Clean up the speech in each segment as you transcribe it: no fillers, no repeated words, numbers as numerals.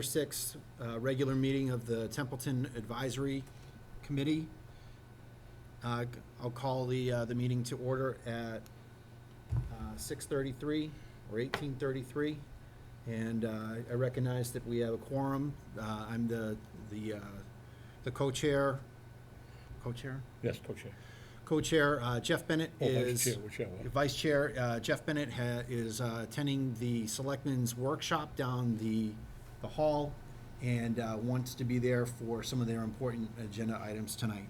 6th regular meeting of the Templeton Advisory Committee. I'll call the meeting to order at 6:33 or 18:33, and I recognize that we have a quorum. I'm the co-chair. Co-chair? Yes, co-chair. Co-chair Jeff Bennett is Vice chair. Jeff Bennett is attending the Selectmen's workshop down the hall and wants to be there for some of their important agenda items tonight.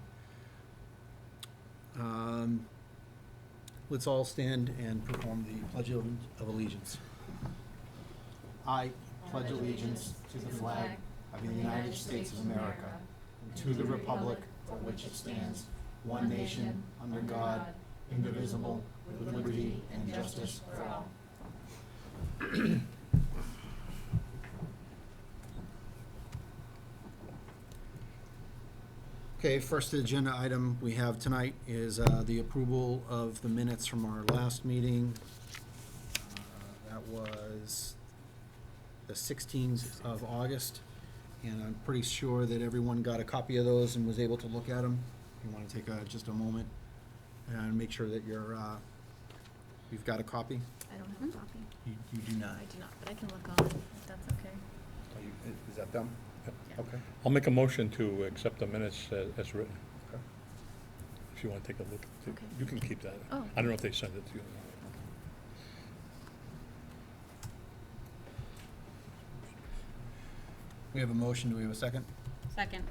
Let's all stand and perform the Pledge of Allegiance. I pledge allegiance to the flag of the United States of America and to the republic for which it stands, one nation, under God, indivisible, with liberty and justice for all. Okay, first agenda item we have tonight is the approval of the minutes from our last meeting. That was the 16th of August, and I'm pretty sure that everyone got a copy of those and was able to look at them. You want to take just a moment and make sure that you've got a copy? I don't have a copy. You do not? I do not, but I can look on it, if that's okay. Is that done? Yeah. Okay. I'll make a motion to accept the minutes as written. Okay. If you want to take a look. Okay. You can keep that. Oh. I don't know if they sent it to you. We have a motion. Do we have a second? Second.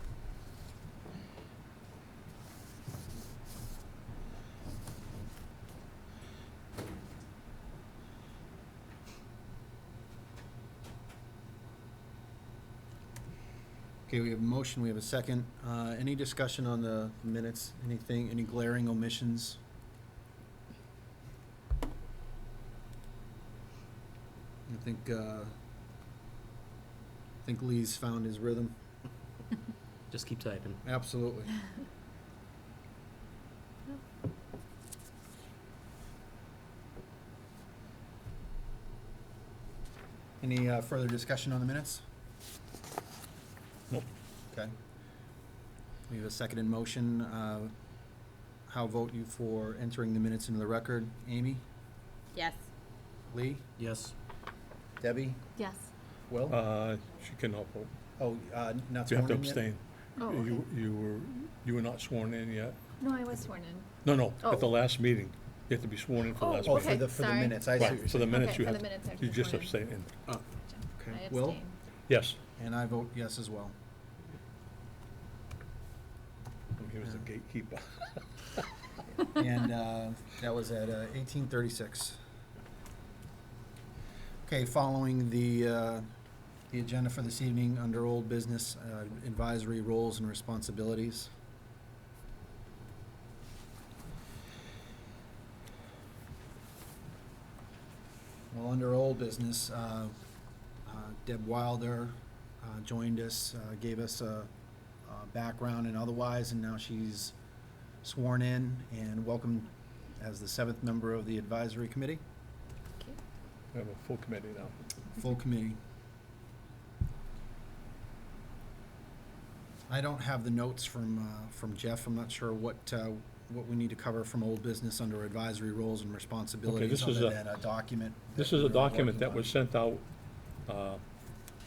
Okay, we have a motion, we have a second. Any discussion on the minutes? Anything, any glaring omissions? I think Lee's found his rhythm. Just keep typing. Absolutely. Any further discussion on the minutes? Nope. Okay. We have a second in motion. How vote you for entering the minutes into the record? Amy? Yes. Lee? Yes. Debbie? Yes. Will? She cannot vote. Oh, not You have sworn to in yet? abstain. Oh, okay. You were not sworn in yet? No, I was sworn in. No, at the Oh. last meeting. You have to be sworn in for the Oh, last Oh, meeting. okay. for the sorry. minutes. I see what Right, you're for the saying. minutes Okay, you for have, the minutes I have to you be just sworn in. abstain in. Oh, I okay. Will? abstain. Yes. And I vote yes as well. He was the gatekeeper. And that was at 18:36. Okay, following the agenda for this evening, under old business, advisory roles and responsibilities. Well, under old business, Deb Wilder joined us, gave us a background and otherwise, and now she's sworn in and welcome as the 7th member of the advisory committee, Thank you. We have a full committee now. full committee. I don't have the notes from Jeff. I'm not sure what we need to cover from old business under advisory roles and responsibilities, this is other a- than a document. This that is a we're document working that on. was sent out,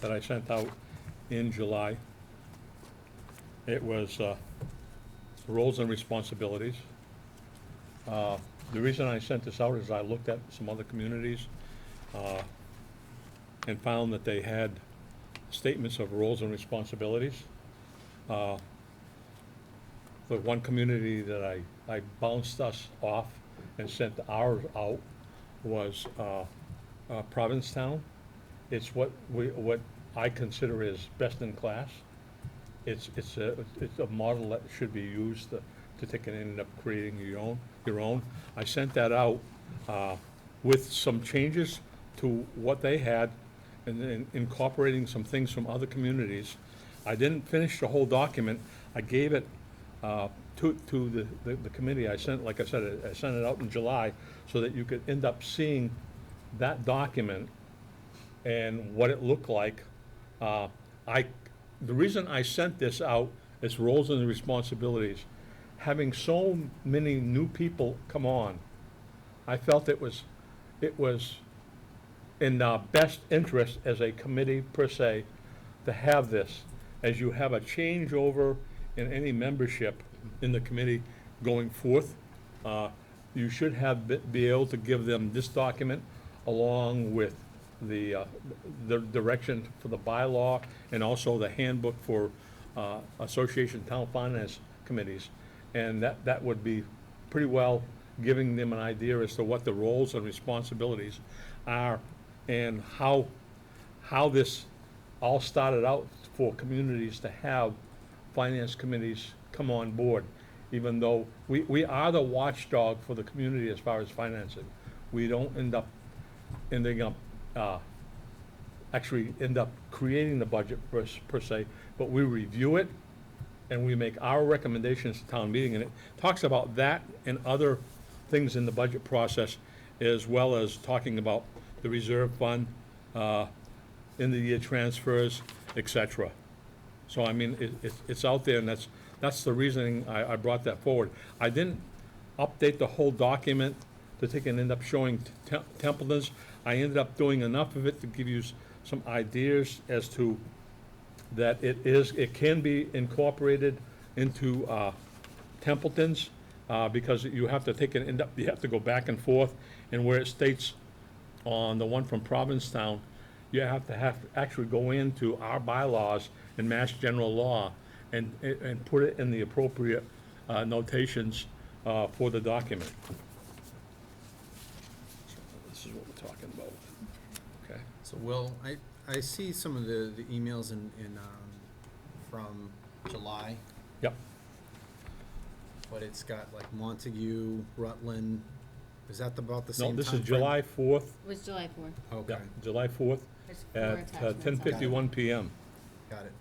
that I sent out in July. It was roles and responsibilities. The reason I sent this out is I looked at some other communities and found that they had statements of roles and responsibilities. The one community that I bounced us off and sent ours out was Provincetown. It's what I consider is best in class. It's a model that should be used to take and end up creating your own. I sent that out with some changes to what they had and then incorporating some things from other communities. I didn't finish the whole document. I gave it to the committee. Like I said, I sent it out in July so that you could end up seeing that document and what it looked like Uh, I, the reason I sent this out is roles and responsibilities. Having so many new people come on, I felt it was in our best interest as a committee per se to have this. As you have a changeover in any membership in the committee going forth, you should be able to give them this document along with the direction for the bylaw and also the handbook for association town finance committees. And that would be pretty well giving them an idea as to what the roles and responsibilities are and how this all started out for communities to have finance committees come on board, even though we are the watchdog for the community as far as financing. We don't actually end up creating the budget per se, but we review it and we make our recommendations to town meeting, and it talks about that and other things in the budget process, as well as talking about the reserve fund, end of year transfers, et cetera. So, I mean, it's out there, and that's the reasoning I brought that forward. I didn't update the whole document to take and end up showing Templeton's. I ended up doing enough of it to give you some ideas as to that it can be incorporated into Templeton's, because you have to you have to go back and forth, and where it states on the one from Provincetown, you have to actually go into our bylaws and Mass General Law and put it in the appropriate notations for the document. So this is what we're talking about. Okay. So Will, I see some of the emails from July, Yep. but it's got like Montague, Rutland. Is that about the No, same this time is July 4th. It was July 4th. Okay, Yeah, July 4th There's 4 at attachments on it. 10:51 PM. got it.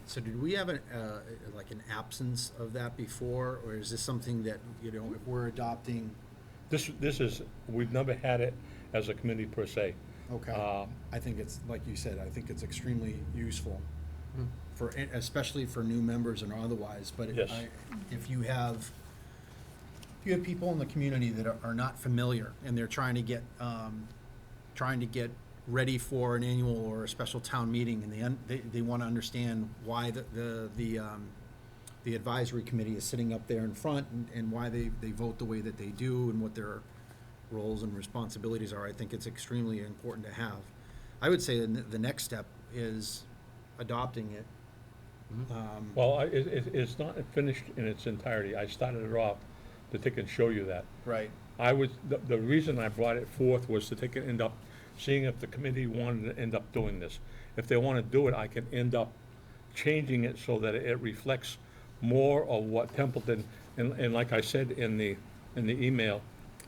So did we have like an absence of that before, or is this something that, if we're adopting? This is, we've never had it as a committee per se. Okay. I think it's, like you said, I think it's extremely useful especially for new members and otherwise, but Yes. if you have people in the community that are not familiar and they're trying to get ready for an annual or a special town meeting, and they want to understand why the advisory committee is sitting up there in front and why they vote the way that they do and what their roles and responsibilities are. I think it's extremely important to have. I would say the next step is adopting it. Well, it's not finished in its entirety. I started it off to take and show you that. Right. The reason I brought it forth was to take and end up seeing if the committee wanted to end up doing this. If they want to do it, I can end up changing it so that it reflects more of what Templeton, and like I said in the email,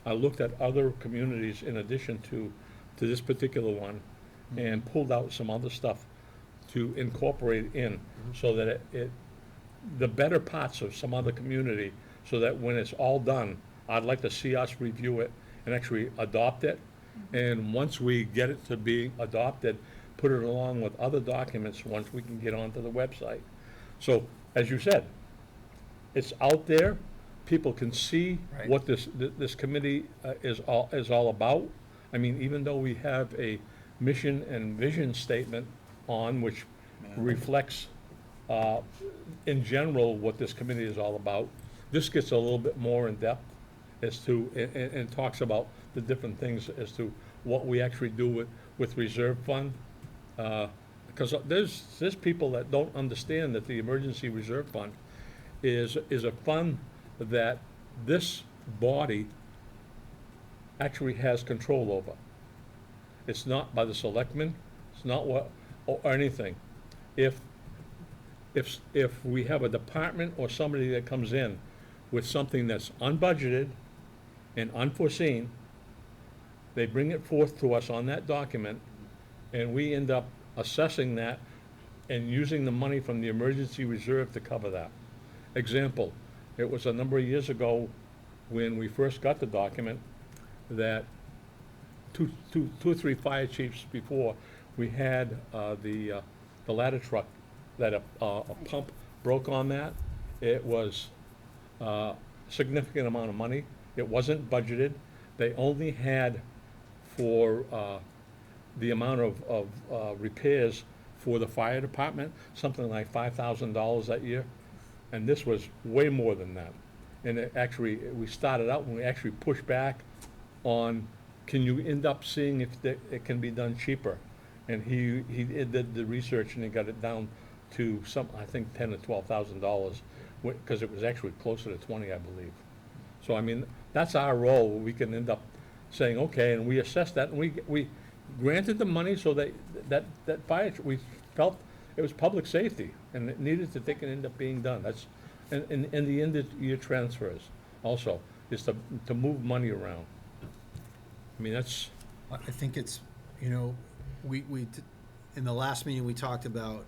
I looked at other communities in addition to this particular one and pulled out some other stuff to incorporate in so that the better parts of some other community, so that when it's all done, I'd like to see us review it and actually adopt it. And once we get it to be adopted, put it along with other documents once we can get onto the website. So, as you said, it's out there. People can see Right. what this committee is all about. I mean, even though we have a mission and vision statement on which reflects, in general, what this committee is all about, this gets a little bit more in depth as to, and talks about the different things as to what we actually do with reserve fund. Because there's people that don't understand that the emergency reserve fund is a fund that this body actually has control over. It's not by the selectmen, it's not or anything. If we have a department or somebody that comes in with something that's unbudgeted and unforeseen, They bring it forth to us on that document, and we end up assessing that and using the money from the emergency reserve to cover that. Example, it was a number of years ago when we first got the document that two or three fire chiefs before, we had the ladder truck that a pump broke on that. It was a significant amount of money. It wasn't budgeted. They only had for the amount of repairs for the fire department, something like $5,000 that year. And this was way more than that. And it actually, we started out and we actually pushed back on, can you end up seeing if it can be done cheaper? And he did the research and he got it down to I think $10,000 or $12,000, because it was actually closer to 20, I believe. So, I mean, that's our role. We can end up saying, okay, and we assessed that, and we granted the money so that fire, we felt it was public safety, and it needed to, they can end up being done. That's, and the end of year transfers also, is to move money around. I mean, that's, I think it's, you know, in the last meeting, we talked about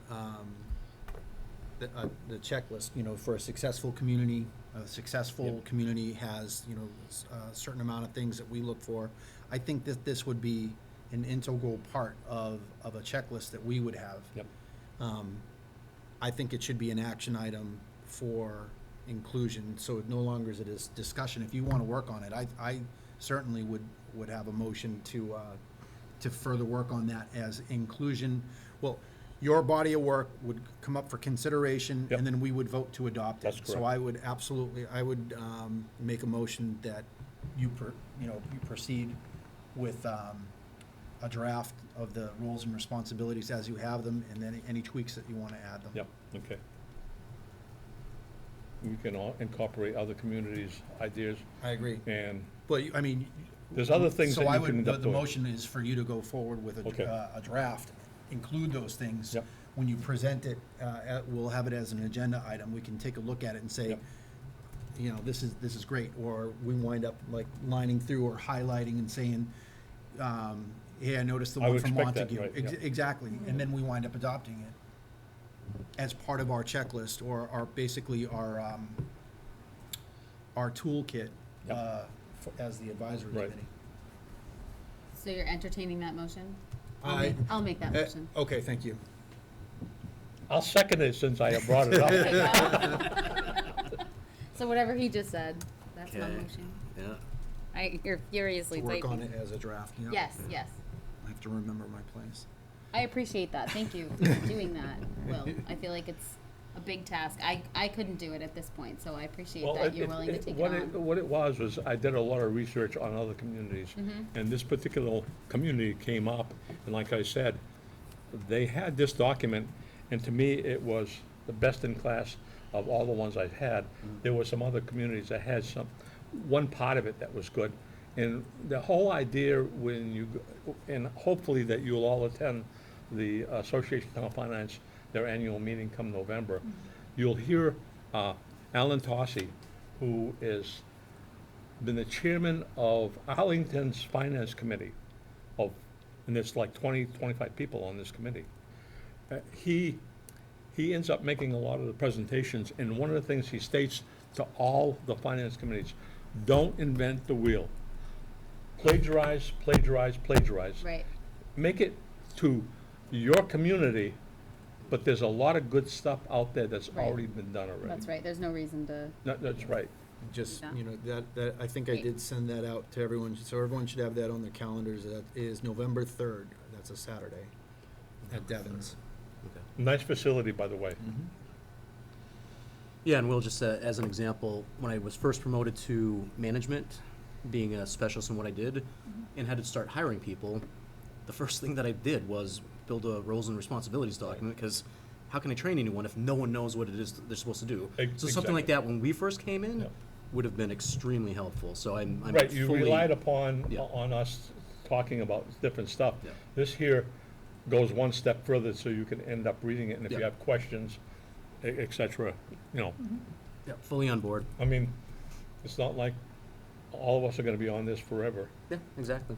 the checklist, you know, for a successful community. A successful Yep. community has, you know, a certain amount of things that we look for. I think that this would be an integral part of a checklist that we would have. yep. I think it should be an action item for inclusion, so it no longer is a discussion. If you want to work on it, I certainly would have a motion to further work on that as inclusion. Well, your body of work would come up for consideration, Yep. and then we would vote to adopt it. That's So correct. I would absolutely, make a motion that you proceed with a draft of the roles and responsibilities as you have them, and then any tweaks that you want to add them. Yep, okay. We can all incorporate other communities' ideas, I agree. and But, I mean. there's other things So that I you would, can end up the doing. motion is for you to go forward with Okay. a draft, include those things. Yep. When you present it, we'll have it as an agenda item, we can take a look at it and say, Yep. you know, this is great, or we wind up like lining through or highlighting and saying, hey, I noticed the I one would from expect that, Montague. right, yep. Exactly, and then we wind up adopting it as part of our checklist, or basically our toolkit, Yep. as the advisory Right. committee. So you're entertaining that motion? I- I'll make that motion. Okay, thank you. I'll second it since I brought it up. So whatever he just said, that's my Okay. motion. Yeah. You're furiously To work on typing. it as a draft, yeah. Yes, yes. I have to remember my place. I appreciate that. Thank you for doing that, Will. I feel like it's a big task. I couldn't do it at this point, so I appreciate Well, that you're willing to take it what on. What it was I did a lot of research on other communities, Mm-hmm. and this particular community came up, and like I said, they had this document, and to me, it was the best in class of all the ones I've had. There were some other communities that had one part of it that was good, and the whole idea when you, and hopefully that you'll all attend the Association of Town Finance, their annual meeting come November, you'll hear Alan Tossi, who is been the chairman of Arlington's Finance Committee, and there's like 25 people on this committee. He ends up making a lot of the presentations, and one of the things he states to all the finance committees, don't invent the wheel. Plagiarize, plagiarize, plagiarize. Right. Make it to your community, but there's a lot of good stuff out there that's Right. already been done already. That's right. There's no reason to. That's right. Just, Yeah. you know, that, I think I Great. did send that out to everyone, so everyone should have that on their calendars. That is November 3rd, that's a Saturday, at Devon's. Okay. Nice facility, by the way. Yeah, and Will, just as an example, when I was first promoted to management, being a specialist in what I did, and had to start hiring people, the first thing that I did was build a roles and responsibilities document, because how can I train anyone if no one knows what it is they're supposed to do? So something like that, when we first came in, Yep. would have been extremely helpful, so I'm Right, you fully- relied upon, Yeah. on us talking about different stuff. Yeah. This here goes one step further, so you can end up reading it, and if you Yeah. have questions, et cetera, you know. Yeah, fully on board. I mean, it's not like all of us are gonna be on this forever. Yeah, exactly.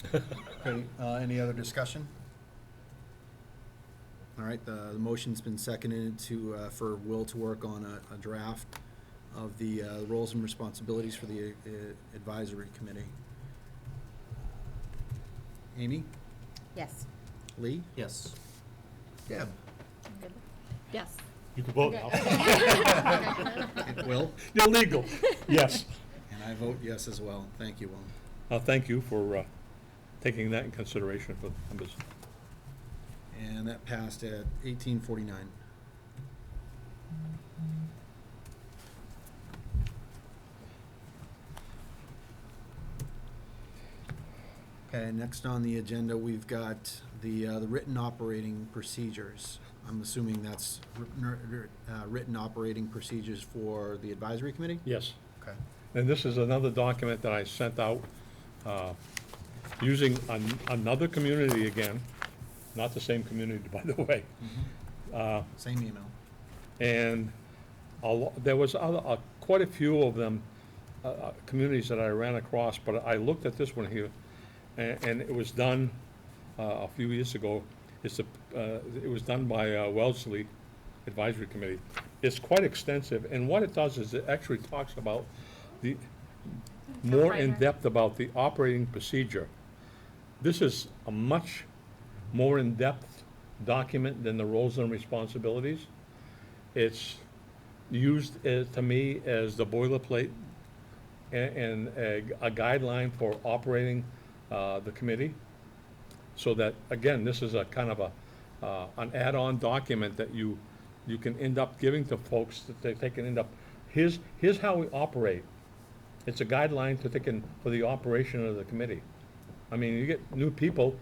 Okay, any other discussion? All right, the motion's been seconded to, for Will to work on a draft of the roles and responsibilities for the advisory committee. Amy? Yes. Lee? Yes. Deb? Yes. You can vote Okay. now. Will? You're legal. Yes. And I vote yes as well. Thank you, Will. Thank you for taking that in consideration for the members. And that passed at 18:49. Okay, next on the agenda, we've got the written operating procedures. I'm assuming that's written operating procedures for the advisory committee? Yes. Okay. And this is another document that I sent out using another community again, not the same community, by the way. Same email. And there was quite a few of them, communities that I ran across, but I looked at this one here, and it was done a few years ago. It was done by Wellesley Advisory Committee. It's quite extensive, and what it does is it actually talks about the, more in depth about the operating procedure. This is a much more in-depth document than the roles and responsibilities. It's used to me as the boilerplate and a guideline for operating the committee. So that, again, this is a kind of an add-on document that you can end up giving to folks, that they can end up, here's how we operate. It's a guideline for the operation of the committee. I mean, you get new people,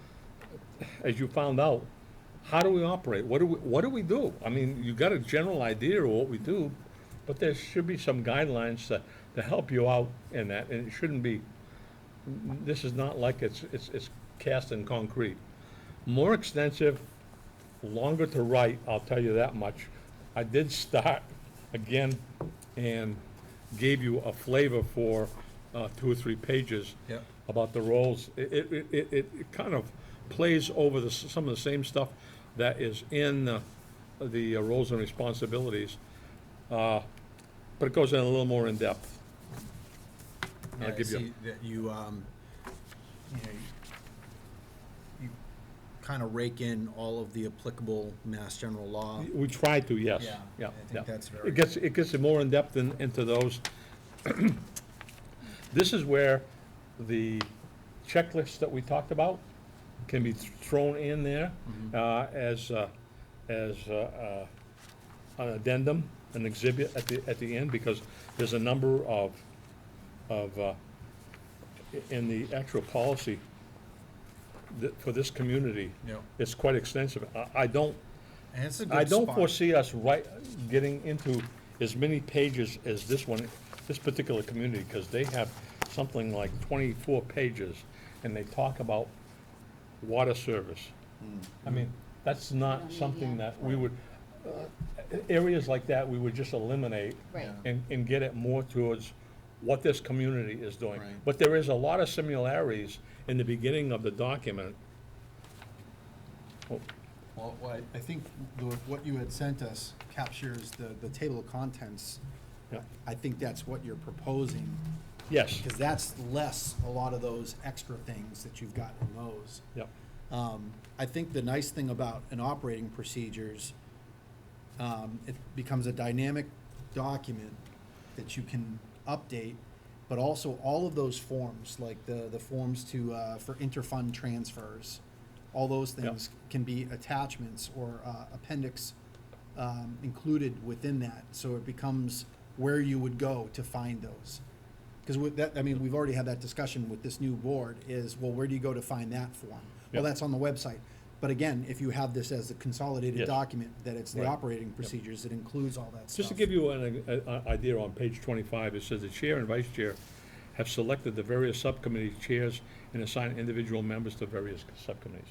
as you found out, how do we operate? What do we do? I mean, you got a general idea of what we do, but there should be some guidelines to help you out in that, and it shouldn't be, this is not like it's cast in concrete. More extensive, longer to write, I'll tell you that much. I did start again and gave you a flavor for 2 or 3 pages Yep. about the roles. It kind of plays over some of the same stuff that is in the roles and responsibilities, but it goes in a little more in depth. Yeah, I'll I give you. see that you kind of rake in all of the applicable Mass General Law. We try to, yes. Yeah, Yeah, I think yeah. that's very It gets more in depth into those. This is where the checklist that we talked about can be thrown in there as an addendum, an exhibit at the end, because there's a number of in the actual policy for this community. Yep. It's quite extensive. I don't And it's a I good don't spot. foresee us getting into as many pages as this one, this particular community, because they have something like 24 pages, and they talk about water service. I mean, that's not don't need something that. that we would, areas like that, we would just eliminate Right. and get it more towards what this community is doing. Right. But there is a lot of similarities in the beginning of the document. Oh, Well, I think what you had sent us captures the table of contents. yeah. I think that's what you're proposing, Yes, because that's less a lot of those extra things that you've got in those. yep. I think the nice thing about an operating procedures, it becomes a dynamic document that you can update, but also all of those forms, like the forms for interfund transfers, all those things can be attachments or appendix included within that, so it becomes where you would go to find those. Because with that, I mean, we've already had that discussion with this new board, is, well, where do you go to find that form? Well, Yep. that's on the website. But again, if you have this as a consolidated Yes. document, that it's the Right. operating procedures, it includes all that stuff. Just to give you an idea, on page 25, it says the chair and vice chair have selected the various subcommittee chairs and assigned individual members to various subcommittees.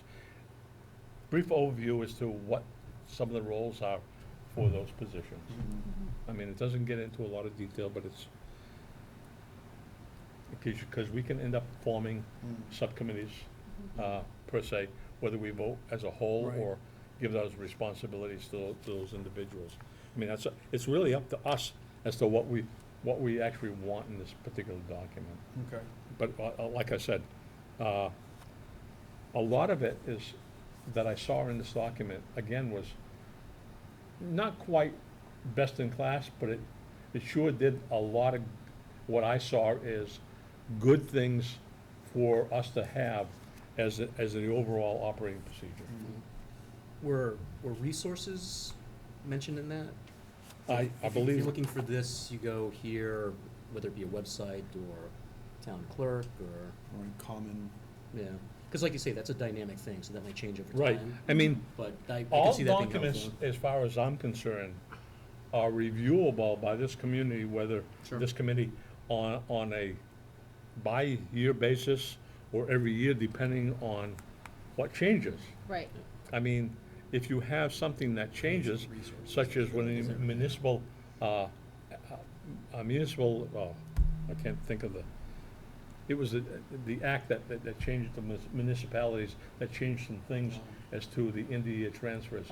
Brief overview as to what some of the roles are for those positions. I mean, it doesn't get into a lot of detail, but it's, because we can end up forming subcommittees per se, whether we vote as a whole Right. or give those responsibilities to those individuals. I mean, it's really up to us as to what we actually want in this particular document. Okay. But like I said, a lot of it is, that I saw in this document, again, was not quite best in class, but it sure did a lot of, what I saw is good things for us to have as the overall operating procedure. Were resources mentioned in that? I If believe. you're looking for this, you go here, whether it be a website or town clerk or, Or in common, yeah. Because like you say, that's a dynamic thing, so that might change over time. Right, I mean, But I can all see that being documents, helpful. as far as I'm concerned, are reviewable by this community, whether Sure. this committee on a by-year basis or every year, depending on what changes. Right. I mean, if you have something that changes, such as when a municipal, I can't think of it was the act that changed the municipalities, that changed some things as to the India transfers.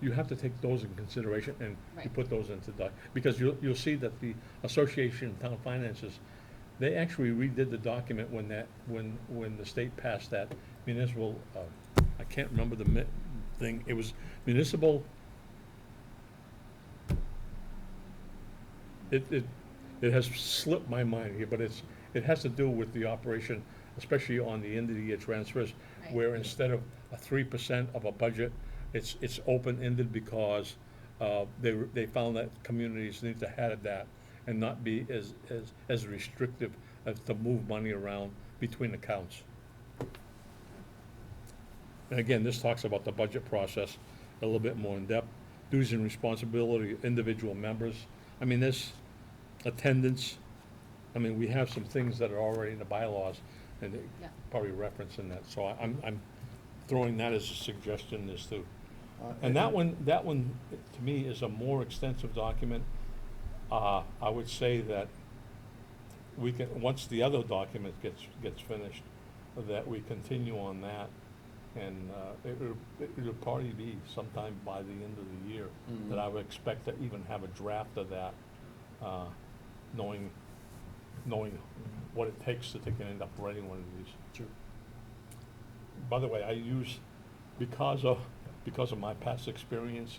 You have to take those in consideration, and you Right. put those into because you'll see that the Association of Town Finances, they actually redid the document when the state passed that municipal, I can't remember the thing, it was municipal. It has slipped my mind here, but it has to do with the operation, especially on the end of the year transfers, Right. where instead of a 3% of a budget, it's open-ended because they found that communities need to have that and not be as restrictive as to move money around between accounts. And again, this talks about the budget process a little bit more in depth, duties and responsibility of individual members. I mean, this attendance, I mean, we have some things that are already in the bylaws, and they Yeah. probably reference in that, so I'm throwing that as a suggestion as to. And that one, to me, is a more extensive document. I would say that we can, once the other document gets finished, that we continue on that. And it'll probably be sometime by the end of the year that I would expect to even have a draft of that, knowing what it takes to end up writing one of these. Sure. By the way, I use, because of my past experience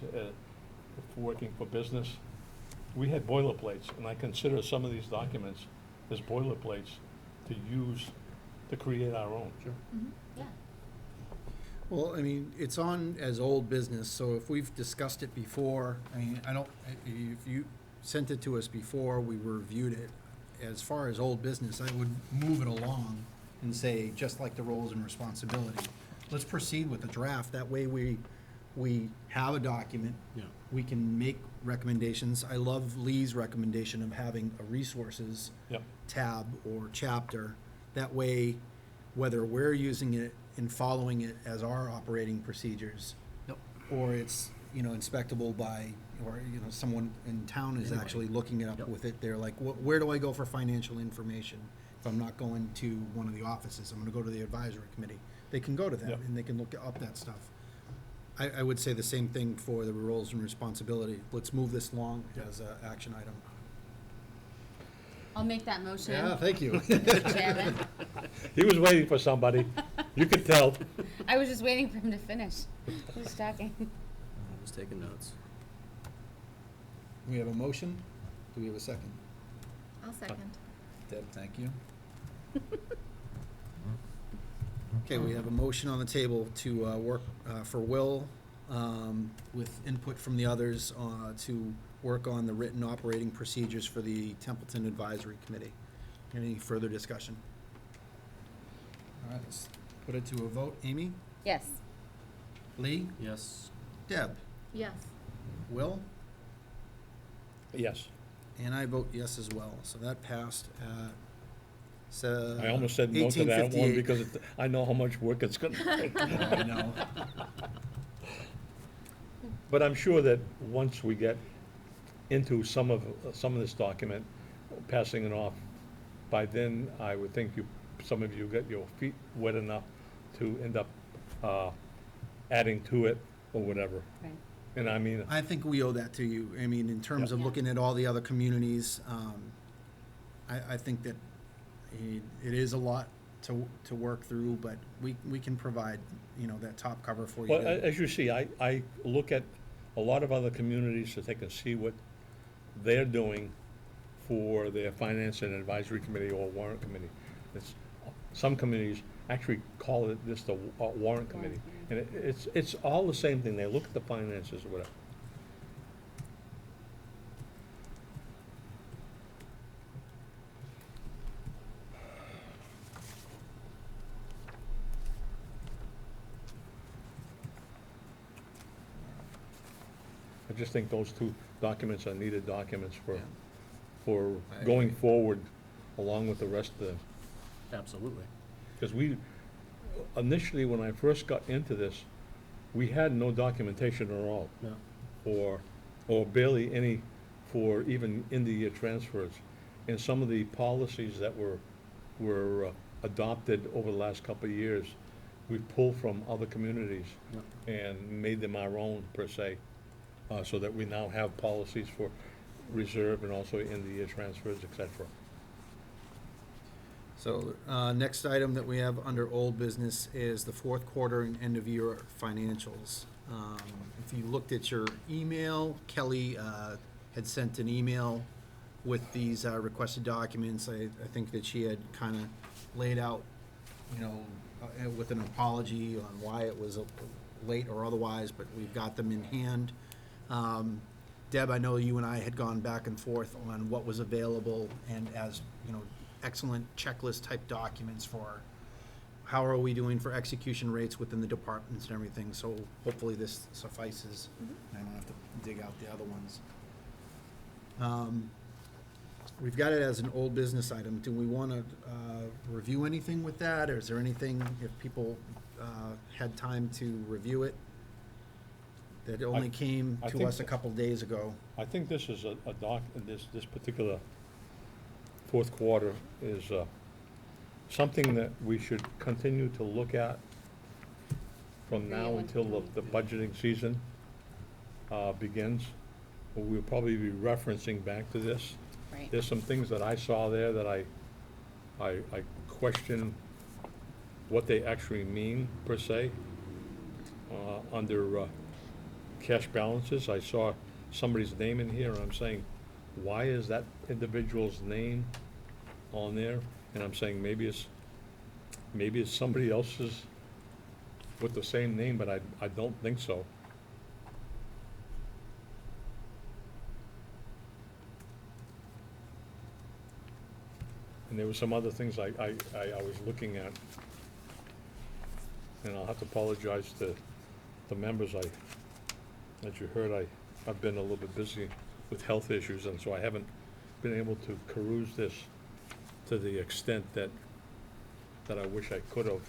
working for business, we had boilerplates, and I consider some of these documents as boilerplates to use to create our own. Sure. Yeah. well, I mean, it's on as old business, so if we've discussed it before, I mean, if you sent it to us before, we reviewed it, as far as old business, I would move it along and say, just like the roles and responsibility, let's proceed with the draft, that way we have a document. Yeah. We can make recommendations. I love Lee's recommendation of having a resources Yep. tab or chapter. That way, whether we're using it and following it as our operating procedures, Yep. or it's, inspectable by, or, someone in town is Anybody. actually looking it up Yep. with it, they're like, where do I go for financial information? If I'm not going to one of the offices, I'm gonna go to the advisory committee. They can go to that, Yep. and they can look up that stuff. I would say the same thing for the roles and responsibility. Let's move this along as an action item. I'll make that motion. Thank you. Mr. Chairman. He was waiting for somebody. You could tell. I was just waiting for him to finish. Who's talking? I was taking notes. We have a motion. Do we have a second? I'll second. Deb, thank you. Okay, we have a motion on the table to work for Will, with input from the others, to work on the written operating procedures for the Templeton Advisory Committee. Any further discussion? All right, let's put it to a vote. Amy? Yes. Lee? Yes. Deb? Yes. Will? Yes. And I vote yes as well, so that passed at, I almost said no to that one 18:58. because I know how much work it's gonna take. I know. But I'm sure that once we get into some of this document, passing it off, by then, I would think some of you get your feet wet enough to end up, adding to it or whatever. Right. And I mean, I think we owe that to you. I mean, in terms of Yeah. looking at all the other communities, I think that it is a lot to work through, but we can provide, that top cover for you. well, as you see, I look at a lot of other communities to take and see what they're doing for their finance and advisory committee or warrant committee. It's, some communities actually call it this the warrant committee. And it's all the same thing. They look at the finances or whatever. I just think those two documents are needed documents Yeah. for I going agree. forward along with the rest of the, Absolutely. because initially, when I first got into this, we had no documentation at all, No. or barely any for even in-the-year transfers. And some of the policies that were adopted over the last couple of years, we pulled from other communities Yep. and made them our own, per se, so that we now have policies for reserve and also in-the-year transfers, et cetera. So, next item that we have under old business is the fourth quarter and end of year financials. If you looked at your email, Kelly had sent an email with these requested documents. I think that she had kind of laid out, with an apology on why it was late or otherwise, but we've got them in hand. Deb, I know you and I had gone back and forth on what was available, and as, excellent checklist type documents for how are we doing for execution rates within the departments and everything, so hopefully this suffices. I don't have to dig out the other ones. We've got it as an old business item. Do we want to review anything with that, or is there anything, if people had time to review it, that only came I to think us a couple days ago? I think this is this particular fourth quarter is something that we should continue to look at from now Review until the budgeting season begins. We'll probably be referencing back to this. Right. There's some things that I saw there that I question what they actually mean, per se. Under cash balances, I saw somebody's name in here, and I'm saying, why is that individual's name on there? And I'm saying, maybe it's somebody else's with the same name, but I don't think so. And there were some other things I was looking at, and I'll have to apologize to the members. As you heard, I've been a little bit busy with health issues, and so I haven't been able to peruse this to the extent that I wish I could have.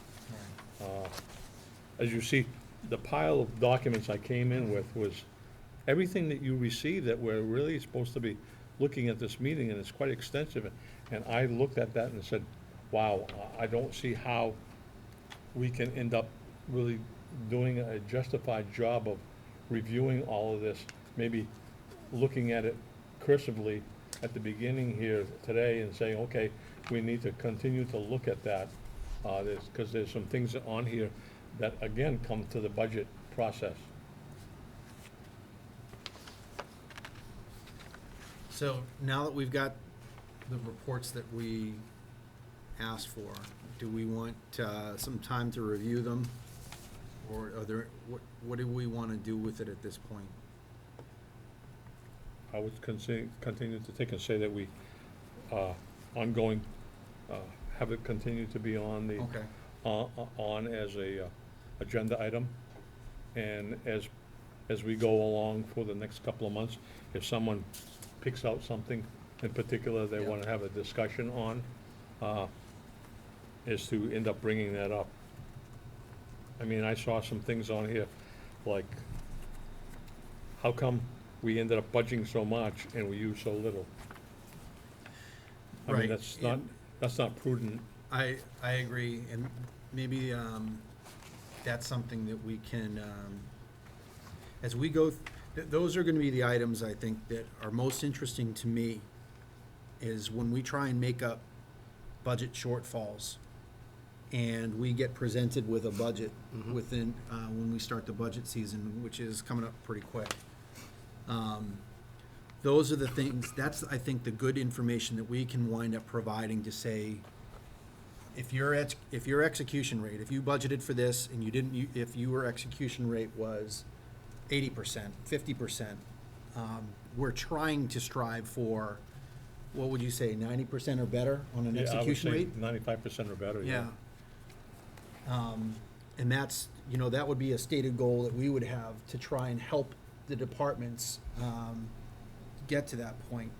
As you see, the pile of documents I came in with was everything that you received that we're really supposed to be looking at this meeting, and it's quite extensive. And I looked at that and said, wow, I don't see how we can end up really doing a justified job of reviewing all of this, maybe looking at it cursively at the beginning here today and saying, okay, we need to continue to look at that. Because there's some things on here that, again, come to the budget process. So now that we've got the reports that we asked for, do we want some time to review them? Or are there, what do we want to do with it at this point? I would continue to take and say that we, ongoing, have it continue to be on the, Okay. on as a agenda item. And as we go along for the next couple of months, if someone picks out something in particular they Yeah. want to have a discussion on, is to end up bringing that up. I mean, I saw some things on here, like, how come we ended up budgeting so much and we used so little? I Right, mean, that's not prudent. I agree, and maybe that's something that we can, as we go, those are gonna be the items, I think, that are most interesting to me, is when we try and make up budget shortfalls, and we get presented with a budget within, when we start the budget season, which is coming up pretty quick. Those are the things, that's, I think, the good information that we can wind up providing to say, if your execution rate, if you budgeted for this and you didn't, if your execution rate was 80%, 50%, we're trying to strive for, what would you say, 90% or better on an execution rate? 95% or better, yeah. Yeah. And that's, that would be a stated goal that we would have to try and help the departments get to that point.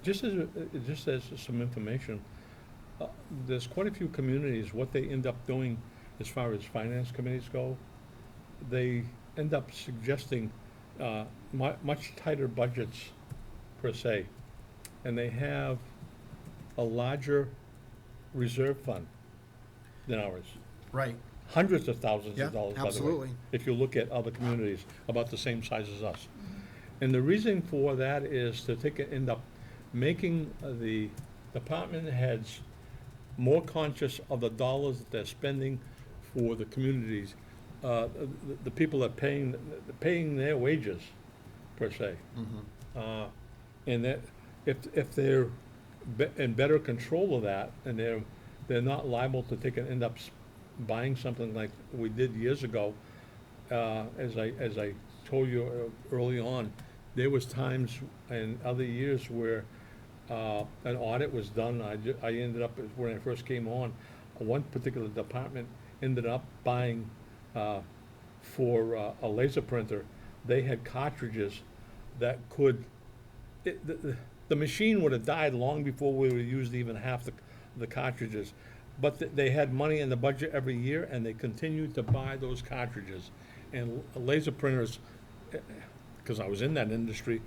Just as some information, there's quite a few communities, what they end up doing as far as finance committees go, they end up suggesting much tighter budgets per se, and they have a larger reserve fund than ours. Right. Hundreds of thousands Yeah, of dollars, by the way. absolutely. If you look at other communities about the same size as us. And the reason for that is to end up making the department heads more conscious of the dollars that they're spending for the communities, the people that paying their wages, per se. And that if they're in better control of that, and they're not liable to end up buying something like we did years ago, as I told you early on, there was times in other years where an audit was done. I ended up, when I first came on, one particular department ended up buying for a laser printer. They had cartridges that could, the machine would have died long before we would have used even half the cartridges. But they had money in the budget every year, and they continued to buy those cartridges. And laser printers, because I was in that industry,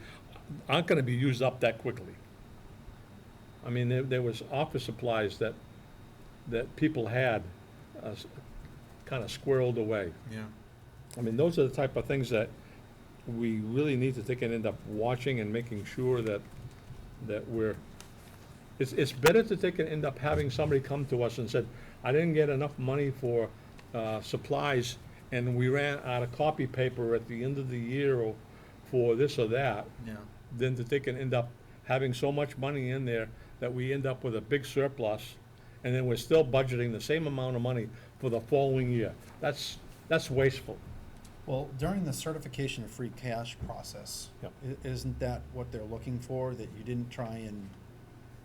aren't gonna be used up that quickly. I mean, there was office supplies that people had kind of squirreled away. Yeah. I mean, those are the type of things that we really need to take and end up watching and making sure that we're, it's better to take and end up having somebody come to us and said, I didn't get enough money for supplies, and we ran out of copy paper at the end of the year or for this or that, Yeah. than to take and end up having so much money in there that we end up with a big surplus, and then we're still budgeting the same amount of money for the following year. That's wasteful. Well, during the certification of free cash process, Yep. isn't that what they're looking for, that you didn't try and,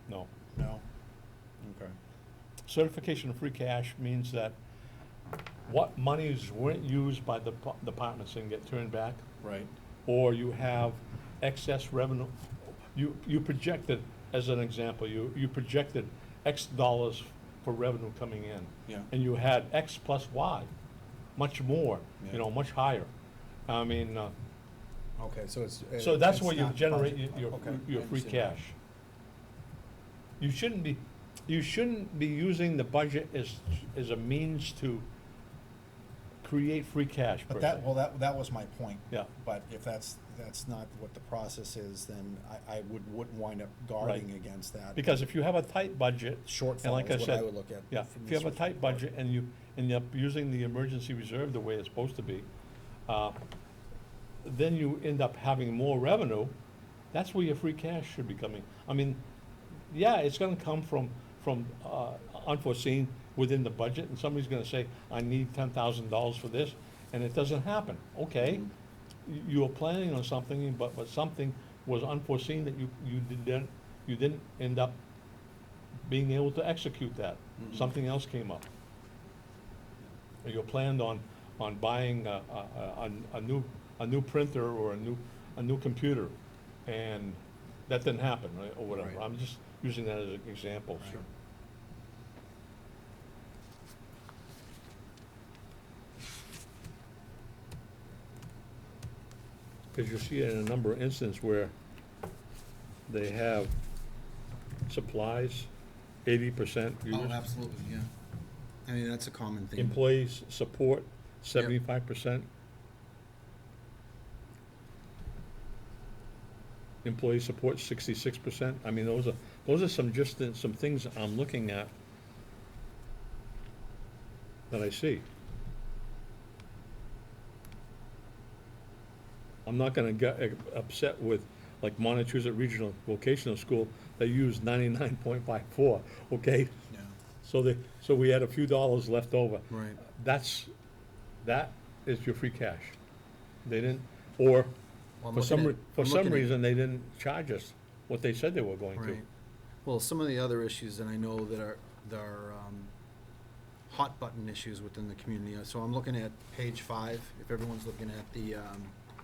No. no? Okay. Certification of free cash means that what monies weren't used by the departments and get turned back, Right. or you have excess revenue. You projected, as an example, you projected X dollars for revenue coming in. Yeah. And you had X plus Y, much more, Yeah. much higher. I mean, Okay, so it's. so that's it's where you not generate budget. your Okay, I free understand cash. You shouldn't be using the budget as a means to create free cash, per But se. that was my point. Yeah. But if that's not what the process is, then I wouldn't wind up guarding Right. against that. Because if you have a tight budget, and Shortfall like I is what I said, would look at. yeah, from if you have a this tight report. budget and you end up using the emergency reserve the way it's supposed to be, then you end up having more revenue. That's where your free cash should be coming. I mean, yeah, it's gonna come from unforeseen within the budget, and somebody's gonna say, I need $10,000 for this, and it doesn't happen. Okay, you were planning on something, but something was unforeseen that you didn't end up being able to execute that. Something else came up. Or you planned on buying a new printer or a new computer, and that didn't happen, right, or whatever. Right. I'm just using that as an example. Sure. Because you see it in a number of instances where they have supplies, 80% used. Oh, absolutely, yeah. I mean, that's a common thing. Employees support, 75%. Employee support, 66%. I mean, those are some things I'm looking at that I see. I'm not gonna get upset with, like, Montezut Regional Vocational School, they use 99.54, okay? Yeah, So we had a few dollars left over. right. That is your free cash. They didn't, or Well, I'm for some, looking at- for I'm some looking at- reason, they didn't charge us what they said they were going to. Right. Well, some of the other issues that I know that are hot button issues within the community, so I'm looking at page 5, if everyone's looking at the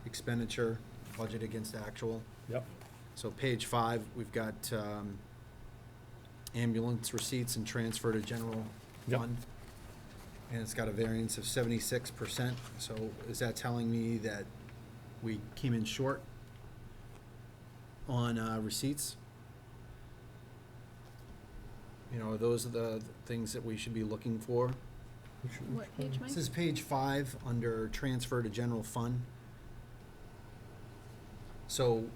expenditure, budget against actual. Yep, So page 5, we've got ambulance receipts and transfer to general Yep. fund. And it's got a variance of 76%, so is that telling me that we came in short on receipts? You know, are those the things that we should be looking for? What page, Mike? This is page 5, under transfer to general fund. So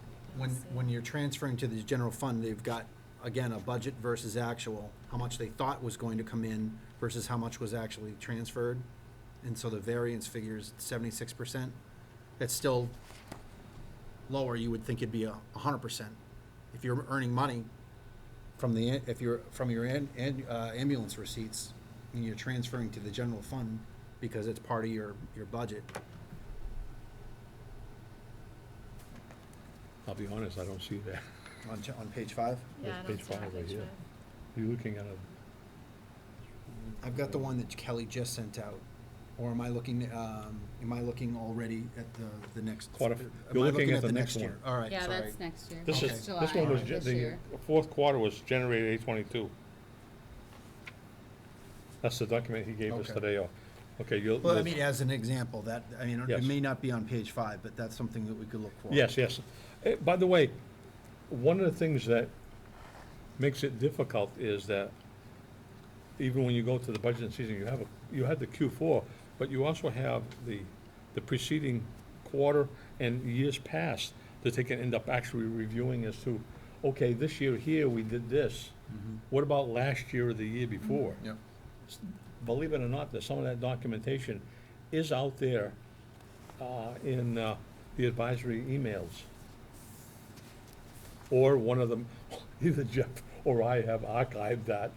when you're transferring to the general fund, they've got, again, a budget versus actual, how much they thought was going to come in versus how much was actually transferred. And so the variance figure is 76%. That's still lower. You would think it'd be 100%. If you're earning money from your ambulance receipts, and you're transferring to the general fund because it's part of your budget. I'll be honest, I don't see that. On page 5? Yeah, I That's don't page see it on 5 right page here. 5. You're looking at a, I've got the one that Kelly just sent out. Or am I looking already at the next? Quarter- am you're I looking at the next year? one. All right, Yeah, sorry. that's next year. this Okay. is, July this one was, this the year. fourth quarter was generated 8/22. That's the document he gave us Okay. today. Okay, you'll. Well, I mean, as an example, it Yes. may not be on page 5, but that's something that we could look for. Yes, yes. By the way, one of the things that makes it difficult is that even when you go to the budget season, you have the Q4, but you also have the preceding quarter and years past that they can end up actually reviewing as to, okay, this year here, we did this. Mhm. What about last year or the year before? Yep. Believe it or not, that some of that documentation is out there in the advisory emails. Or one of them, either Jeff or I have archived that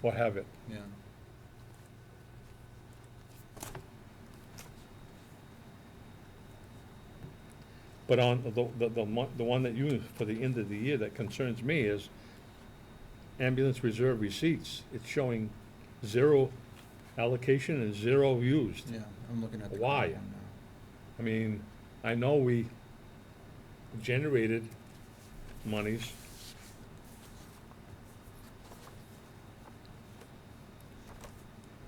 or have it. Yeah. But on the one that you, for the end of the year that concerns me is ambulance reserve receipts. It's showing 0 allocation and 0 used. Yeah, I'm looking at the. Why? current one now. I mean, I know we generated monies.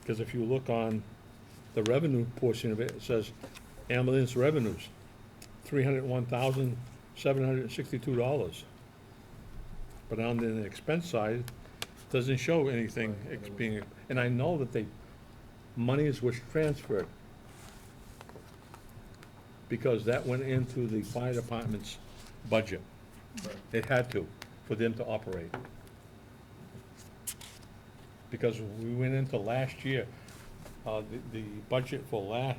Because if you look on the revenue portion of it, it says ambulance revenues, $301,762. But on the expense side, it doesn't show anything being, and I know that monies was transferred because that went into the fire department's budget. Right. It had to, for them to operate. Because we went into last year, the budget for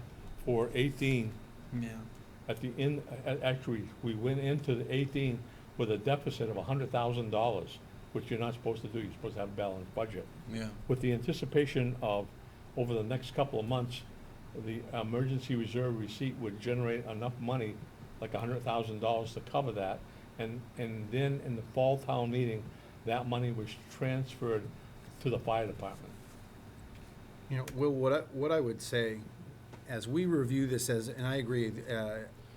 18, Yeah, at the end, actually, we went into the 18 with a deficit of $100,000, which you're not supposed to do, you're supposed to have a balanced budget. yeah. With the anticipation of, over the next couple of months, the emergency reserve receipt would generate enough money, like $100,000 to cover that. And then in the fall town meeting, that money was transferred to the fire department. You know, Will, what I would say, as we review this and I agree,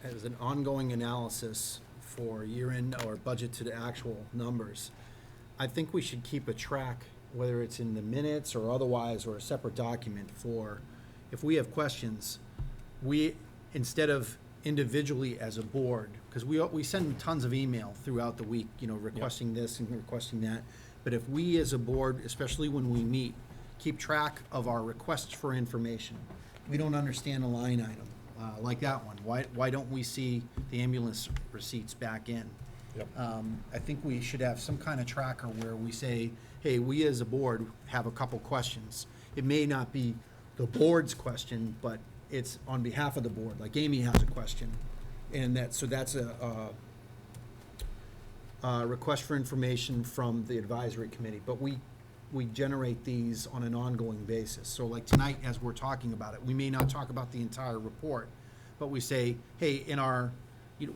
as an ongoing analysis for year-end or budget to the actual numbers, I think we should keep a track, whether it's in the minutes or otherwise, or a separate document for, if we have questions, instead of individually as a board, because we send tons of email throughout the week, requesting this and requesting that, but if we as a board, especially when we meet, keep track of our requests for information. We don't understand a line item, like that one. Why don't we see the ambulance receipts back in? Yep. I think we should have some kind of tracker where we say, hey, we as a board have a couple questions. It may not be the board's question, but it's on behalf of the board, like Amy has a question. And so that's a request for information from the advisory committee, but we generate these on an ongoing basis. So like tonight, as we're talking about it, we may not talk about the entire report, but we say, hey,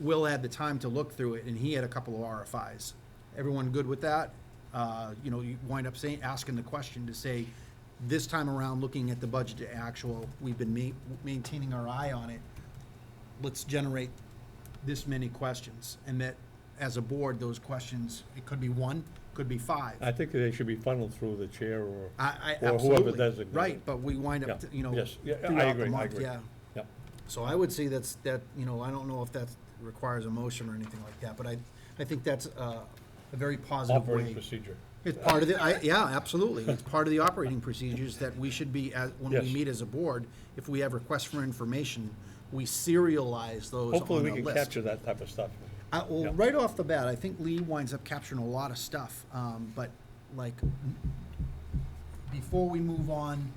Will had the time to look through it, and he had a couple of RFIs. Everyone good with that? You wind up asking the question to say, this time around, looking at the budget to actual, we've been maintaining our eye on it. Let's generate this many questions, and that, as a board, those questions, it could be one, could be five. I think they should be funneled through the chair or whoever Absolutely. designated. Right, but we wind up, Yeah. Yes, yeah, I throughout the agree, I month, agree. yeah. Yep. So I would say I don't know if that requires a motion or anything like that, but I think that's a very positive Operating way. procedure. It's part of yeah, absolutely. It's part of the operating procedures that we should be, when we Yes. meet as a board, if we have requests for information, we serialize those on Hopefully, we a can list. capture that type of stuff. Well, Yeah. right off the bat, I think Lee winds up capturing a lot of stuff, but like, before we move on,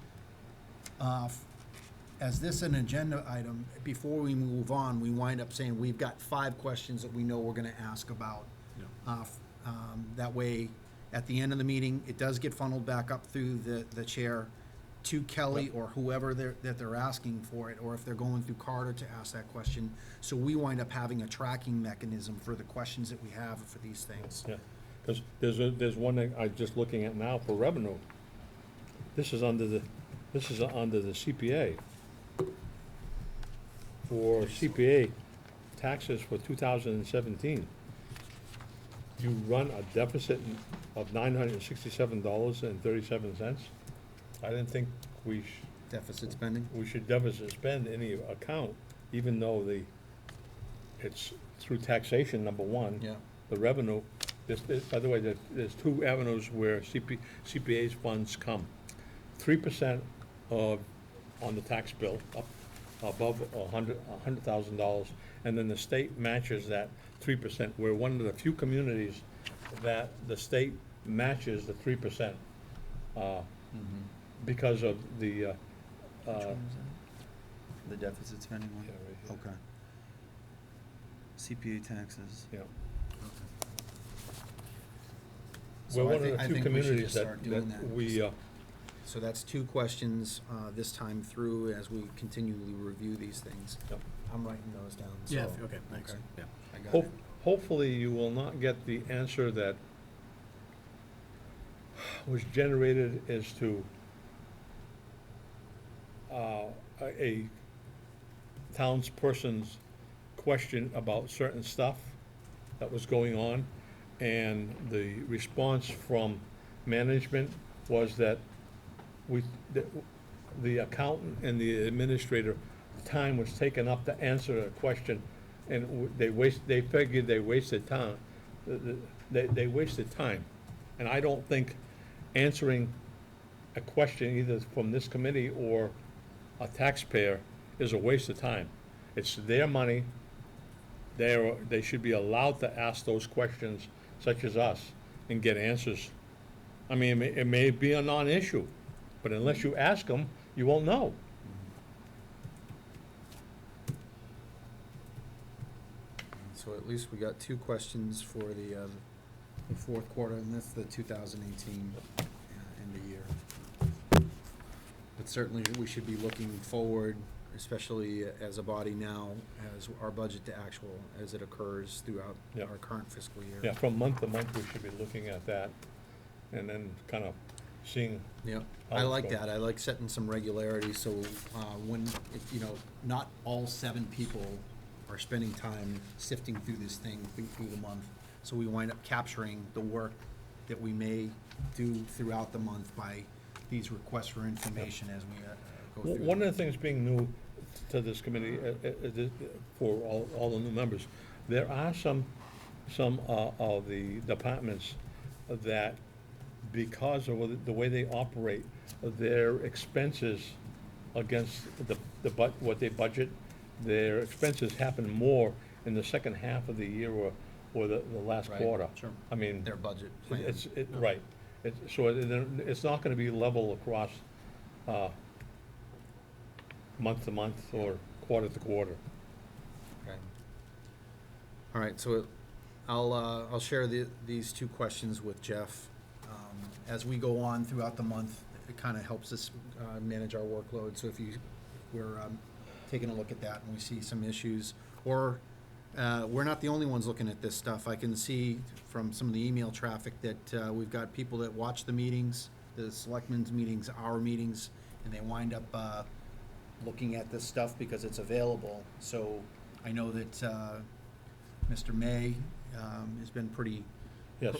as this an agenda item, before we move on, we wind up saying, we've got 5 questions that we know we're gonna ask about. That way, at the end of the meeting, it does get funneled back up through the chair to Kelly or whoever that they're asking for it, or if they're going through Carter to ask that question. So we wind up having a tracking mechanism for the questions that we have for these things. Yeah, because there's one that I'm just looking at now for revenue. This is under the CPA. For CPA taxes for 2017, you run a deficit of $967.37. I didn't think Deficit spending? we should deficit spend any account, even though it's through taxation, number one. Yeah. The revenue, by the way, there's 2 avenues where CPA's funds come. 3% on the tax bill, up above $100,000, and then the state matches that 3%. We're one of the few communities that the state matches the 3%, because of the, Which one is that? The deficit spending one? yeah, right here. Okay. CPA taxes. Yeah. So We're I one of think- the I few think we should communities just that start doing that. we, So that's 2 questions, this time through as we continually review these things. Yep. I'm writing those down, so. Yeah, okay, thanks. Okay. Yeah. I got Hope, it. hopefully you will not get the answer that was generated as to a townsperson's question about certain stuff that was going on, and the response from management was that the accountant and the administrator, time was taken up to answer a question, and they figured they wasted time. They wasted time. And I don't think answering a question either from this committee or a taxpayer is a waste of time. It's their money. They should be allowed to ask those questions, such as us, and get answers. I mean, it may be a non-issue, but unless you ask them, you won't know. So at least we got 2 questions for the 4th quarter, and that's the 2018 end of year. But certainly, we should be looking forward, especially as a body now, as our budget to actual, as it occurs throughout Yeah. our current fiscal year. Yeah, from month to month, we should be looking at that, and then kind of seeing, Yep, How I it's like going. that, I like setting some regularity, so, when, not all 7 people are spending time sifting through this thing through the month, so we wind up capturing the work that we may do throughout the month by these requests for information as we go through. one of the things being new to this committee, for all the new members, there are some of the departments that because of the way they operate, their expenses against what they budget, their expenses happen more in the second half of the year or the last Right. quarter. Sure. I mean, Their budget plan. right. It's not gonna be level across, month to month or quarter to quarter. Okay. All right, so I'll share these two questions with Jeff. As we go on throughout the month, it kind of helps us manage our workload. So if we're taking a look at that and we see some issues, or we're not the only ones looking at this stuff. I can see from some of the email traffic that we've got people that watch the meetings, the selectmen's meetings, our meetings, and they wind up looking at this stuff because it's available. So I know that Mr. May has been pretty Yes.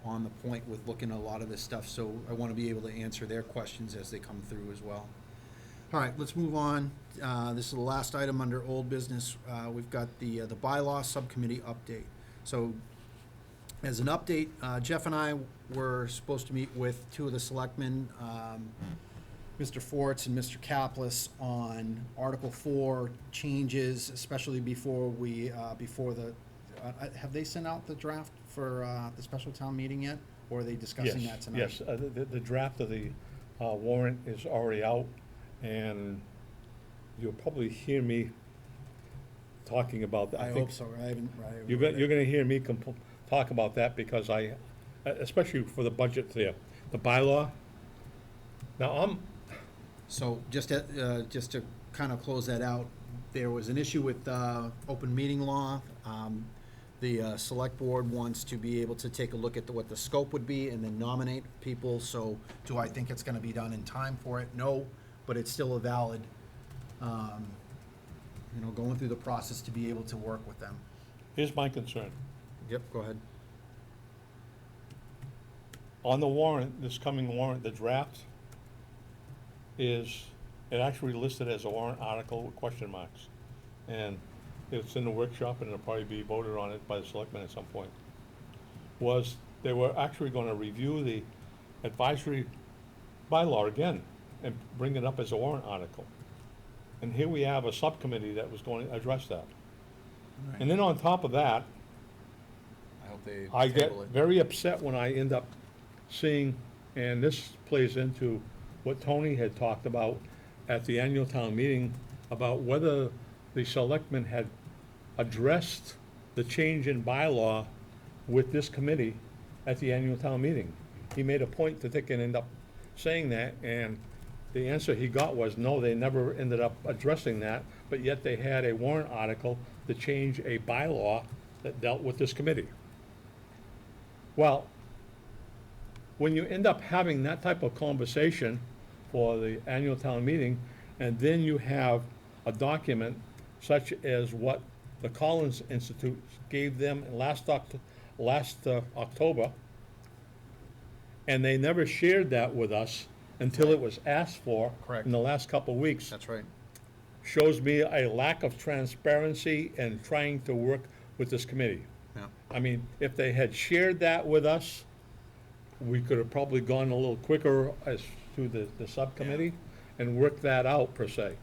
on the point with looking at a lot of this stuff, so I want to be able to answer their questions as they come through as well. All right, let's move on. This is the last item under old business. We've got the bylaw subcommittee update. So as an update, Jeff and I were supposed to meet with two of the selectmen, Mr. Forts and Mr. Kaplis, on Article 4 changes, especially before have they sent out the draft for the special town meeting yet? Or are they discussing that tonight? Yes, the draft of the warrant is already out, and you'll probably hear me talking about that. I hope so. I haven't. You're gonna hear me talk about that, because especially for the budget there, the bylaw. Now, So just to kind of close that out, there was an issue with open meeting law. The select board wants to be able to take a look at what the scope would be and then nominate people. So do I think it's going to be done in time for it? No, but it's still a valid, going through the process to be able to work with them. here's my concern. Yep, go ahead. On the warrant, this coming warrant, the draft it actually listed as a warrant article with question marks. And it's in the workshop, and it'll probably be voted on it by the selectmen at some point. They were actually gonna review the advisory bylaw again and bring it up as a warrant article. And here we have a subcommittee that was going to address that. And then on top of that, I hope they I get very upset when I end up seeing, and this plays into what Tony had talked about at the annual town meeting, about whether the selectmen had addressed the change in bylaw with this committee at the annual town meeting. He made a point that they can end up saying that, and the answer he got was, no, they never ended up addressing that, but yet they had a warrant article to change a bylaw that dealt with this committee. Well, when you end up having that type of conversation for the annual town meeting, and then you have a document such as what the Collins Institute gave them last October, and they never shared that with us until it was asked for Correct. in the last couple of weeks, That's right. shows me a lack of transparency and trying to work with this committee. Yeah. I mean, if they had shared that with us, we could have probably gone a little quicker as to the subcommittee and worked that out, per se.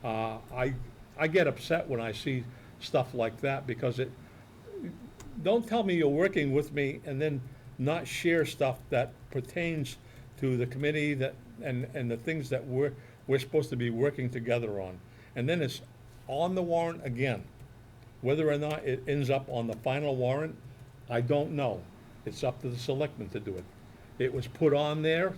I get upset when I see stuff like that, because don't tell me you're working with me and then not share stuff that pertains to the committee and the things that we're supposed to be working together on. And then it's on the warrant again. Whether or not it ends up on the final warrant, I don't know. It's up to the selectmen to do it. It was put on there,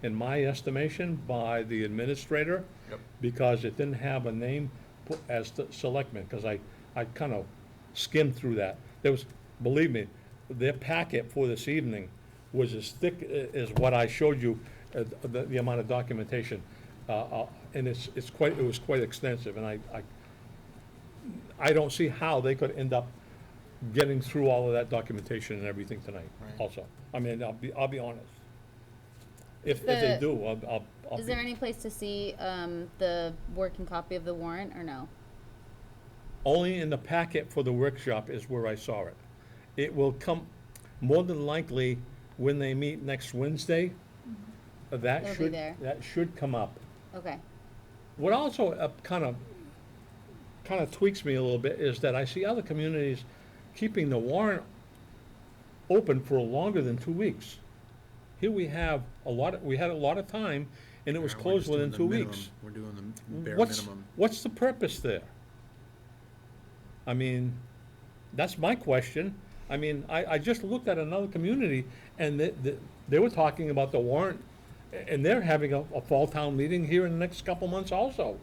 in my estimation, by the administrator. Yep. Because it didn't have a name put as the selectmen, because I kind of skimmed through that. Believe me, their packet for this evening was as thick as what I showed you, the amount of documentation. And it was quite extensive, and I don't see how they could end up getting through all of that documentation and everything tonight, Right. also. I mean, I'll be honest. If they do, I'll Is there any place to see the working copy of the warrant, or no? Only in the packet for the workshop is where I saw it. It will come, more than likely, when they meet next Wednesday, that It'll be should, there. that should come up. Okay. What also kind of tweaks me a little bit is that I see other communities keeping the warrant open for longer than 2 weeks. Here we have we had a lot of time, and it was We're closed just doing within the 2 minimum. weeks. We're doing the bare What's, minimum. what's the purpose there? I mean, that's my question. I mean, I just looked at another community, and they were talking about the warrant, and they're having a fall town meeting here in the next couple months also.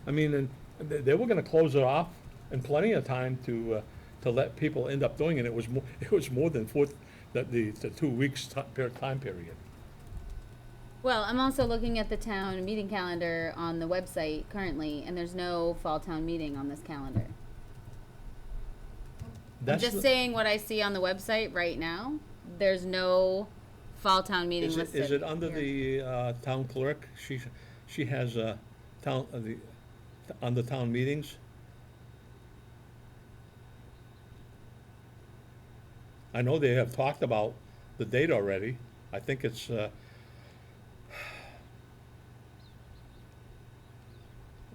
I mean, and they were gonna close it off in plenty of time to let people end up doing it. It was more than the 2 weeks time period. Well, I'm also looking at the town meeting calendar on the website currently, and there's no fall town meeting on this calendar. I'm That's just the- saying what I see on the website right now. There's no fall town meeting Is listed. it under here. the town clerk? She has under town meetings? I know they have talked about the date already. I think it's,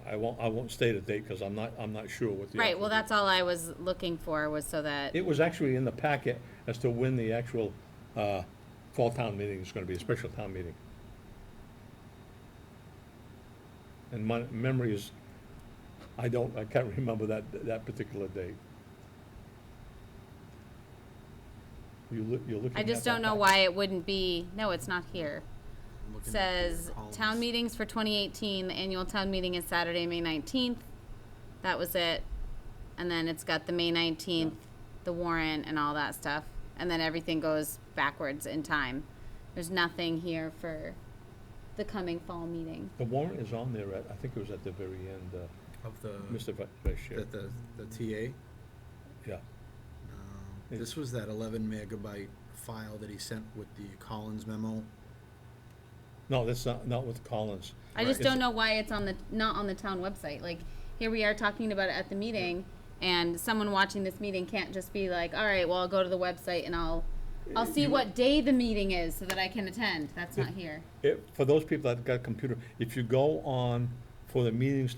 I won't state a date because I'm not sure what the. Right, actual well, date- that's all I was looking for, was so that, It was actually in the packet as to when the actual fall town meeting is gonna be, a special town meeting. And my memory is, I can't remember that particular date. You're looking I at just that don't know packet? why it wouldn't be, no, it's not here. I'm looking at the Says, columns. town meetings for 2018, the annual town meeting is Saturday, May 19th. That was it. And then it's got the May 19th, the warrant and all that stuff. And then everything goes backwards in time. There's nothing here for the coming fall meeting. The warrant is on there I think it was at the very end, Of the, Mr. Vice Chair. the TA? Yeah. No, this was that 11 megabyte file that he sent with the Collins memo. No, that's not with Collins. I just It's- don't know why it's not on the town website. Like, here we are talking about it at the meeting, and someone watching this meeting can't just be like, all right, well, I'll go to the website and I'll see what day the meeting is so that I can attend. That's not here. For those people that got a computer, if you go on for the meetings,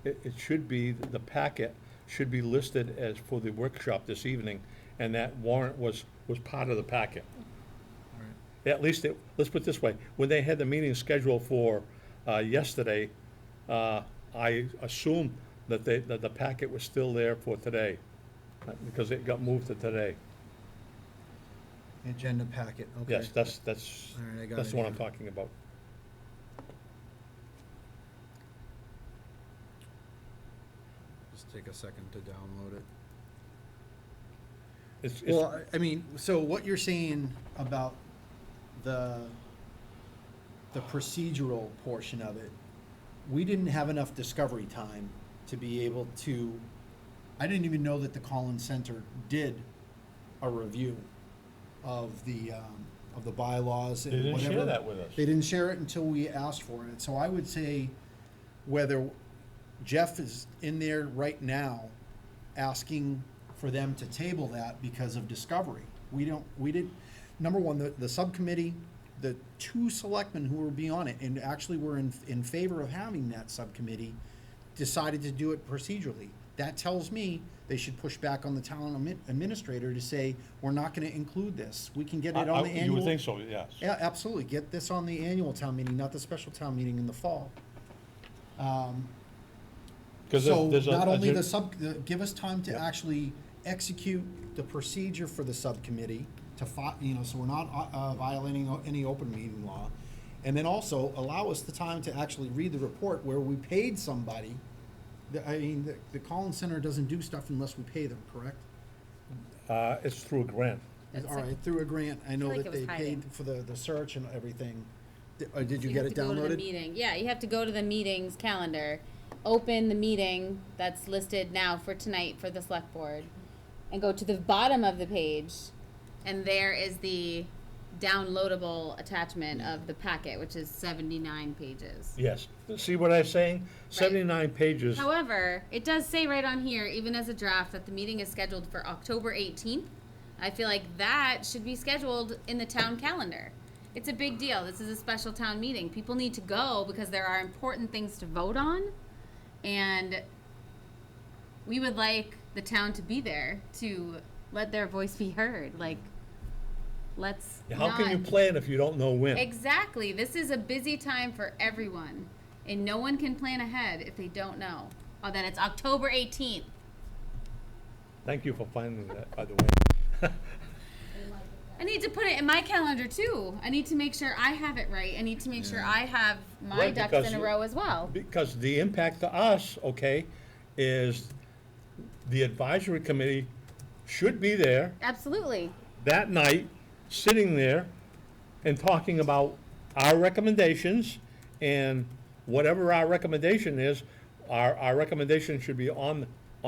it should be, the packet should be listed as for the workshop this evening, and that warrant was part of the packet. All right. At least, let's put it this way, when they had the meeting scheduled for yesterday, I assumed that the packet was still there for today, because it got moved to today. Agenda packet, okay. Yes, that's All right, I got that's it what I'm here. talking about. Just take a second to download it. It's, Well, I mean, so what you're saying about the procedural portion of it, we didn't have enough discovery time to be able to, I didn't even know that the Collins Center did a review of the bylaws and They whatever. didn't share that with us. They didn't share it until we asked for it. So I would say whether Jeff is in there right now asking for them to table that because of discovery. We didn't, number one, the subcommittee, the two selectmen who were be on it and actually were in favor of having that subcommittee decided to do it procedurally. That tells me they should push back on the town administrator to say, we're not gonna include this. We can get it on the annual. You would think so, yes. Yeah, absolutely. Get this on the annual town meeting, not the special town meeting in the fall. 'Cause So there's a- not only a- give us time to Yep. actually execute the procedure for the subcommittee to so we're not violating any open meeting law. And then also allow us the time to actually read the report where we paid somebody. The Collins Center doesn't do stuff unless we pay them, correct? It's through a grant. All right, through a grant. I know like that it was they hiding. paid for the search and everything. Did you You get have it to go to the downloaded? meeting. Yeah, you have to go to the meetings calendar, open the meeting that's listed now for tonight for the select board, and go to the bottom of the page, and there is the downloadable attachment of the packet, which is 79 pages. Yes. See what I'm saying? 79 pages. However, it does say right on here, even as a draft, that the meeting is scheduled for October 18th I feel like that should be scheduled in the town calendar. It's a big deal. This is a special town meeting. People need to go because there are important things to vote on. And we would like the town to be there to let their voice be heard. Like, let's How can you not- plan if you don't know when? Exactly. This is a busy time for everyone. And no one can plan ahead if they don't know. Oh, that it's October 18th. Thank you for finding that, by the way. I need to put it in my calendar too. I need to make sure I have it right. I need to make sure I have my Right, ducks because in a you- row as well. Because the impact to us, okay, is the advisory committee should be there Absolutely. that night, sitting there and talking about our recommendations, and whatever our recommendation is, our recommendation should be on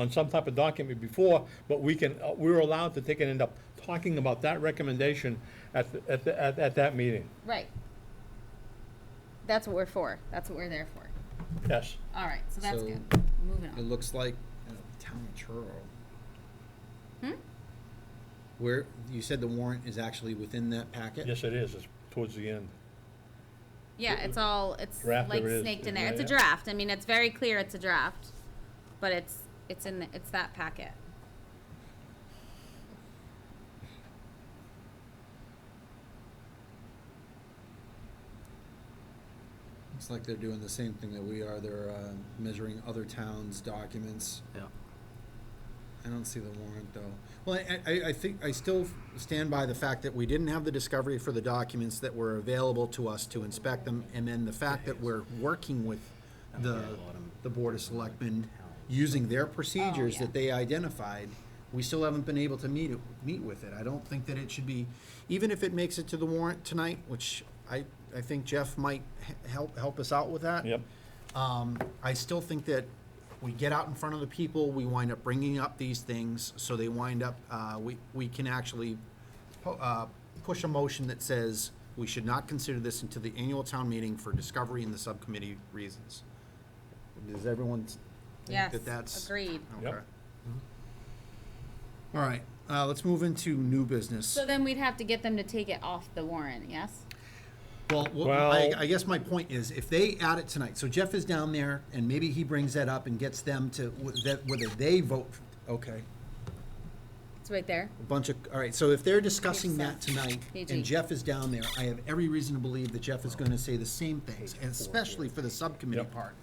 some type of document before, but we're allowed to take and end up talking about that recommendation at that meeting. Right. That's what we're for. That's what we're there for. Yes. All right. So that's So, good. Moving It on. looks like town of Truro. Hmm? Where, you said the warrant is actually within that packet? Yes, it is. It's towards the end. Yeah, it's Draft, like there it is. snaked in there. Yeah, It's a yeah. draft. I mean, it's very clear it's a draft, but it's that packet. It's like they're doing the same thing that we are. They're measuring other towns' documents. Yeah. I don't see the warrant, though. Well, I think, I still stand by the fact that we didn't have the discovery for the documents that were available to us to inspect them, and then the fact that we're working with the Board of Selectmen, using their procedures yeah. that they identified, we still haven't been able to meet with it. I don't think that it should be, even if it makes it to the warrant tonight, which I think Jeff might help us out with that. Yep. I still think that we get out in front of the people, we wind up bringing up these things, so they wind up, we can actually push a motion that says we should not consider this into the annual town meeting for discovery and the subcommittee reasons. Does everyone think Yes. that that's? Agreed. Okay. Yep. All right, let's move into new business. So then we'd have to get them to take it off the warrant. Yes. Well- I guess my point is, if they add it tonight, so Jeff is down there, and maybe he brings that up and gets them to, whether they vote, okay. It's right there. A bunch of, all right, so if they're discussing Page that seven. tonight, Page and 8. Jeff is down there, I have every reason to believe that Jeff is gonna say the same things, and especially for the subcommittee Yep. part.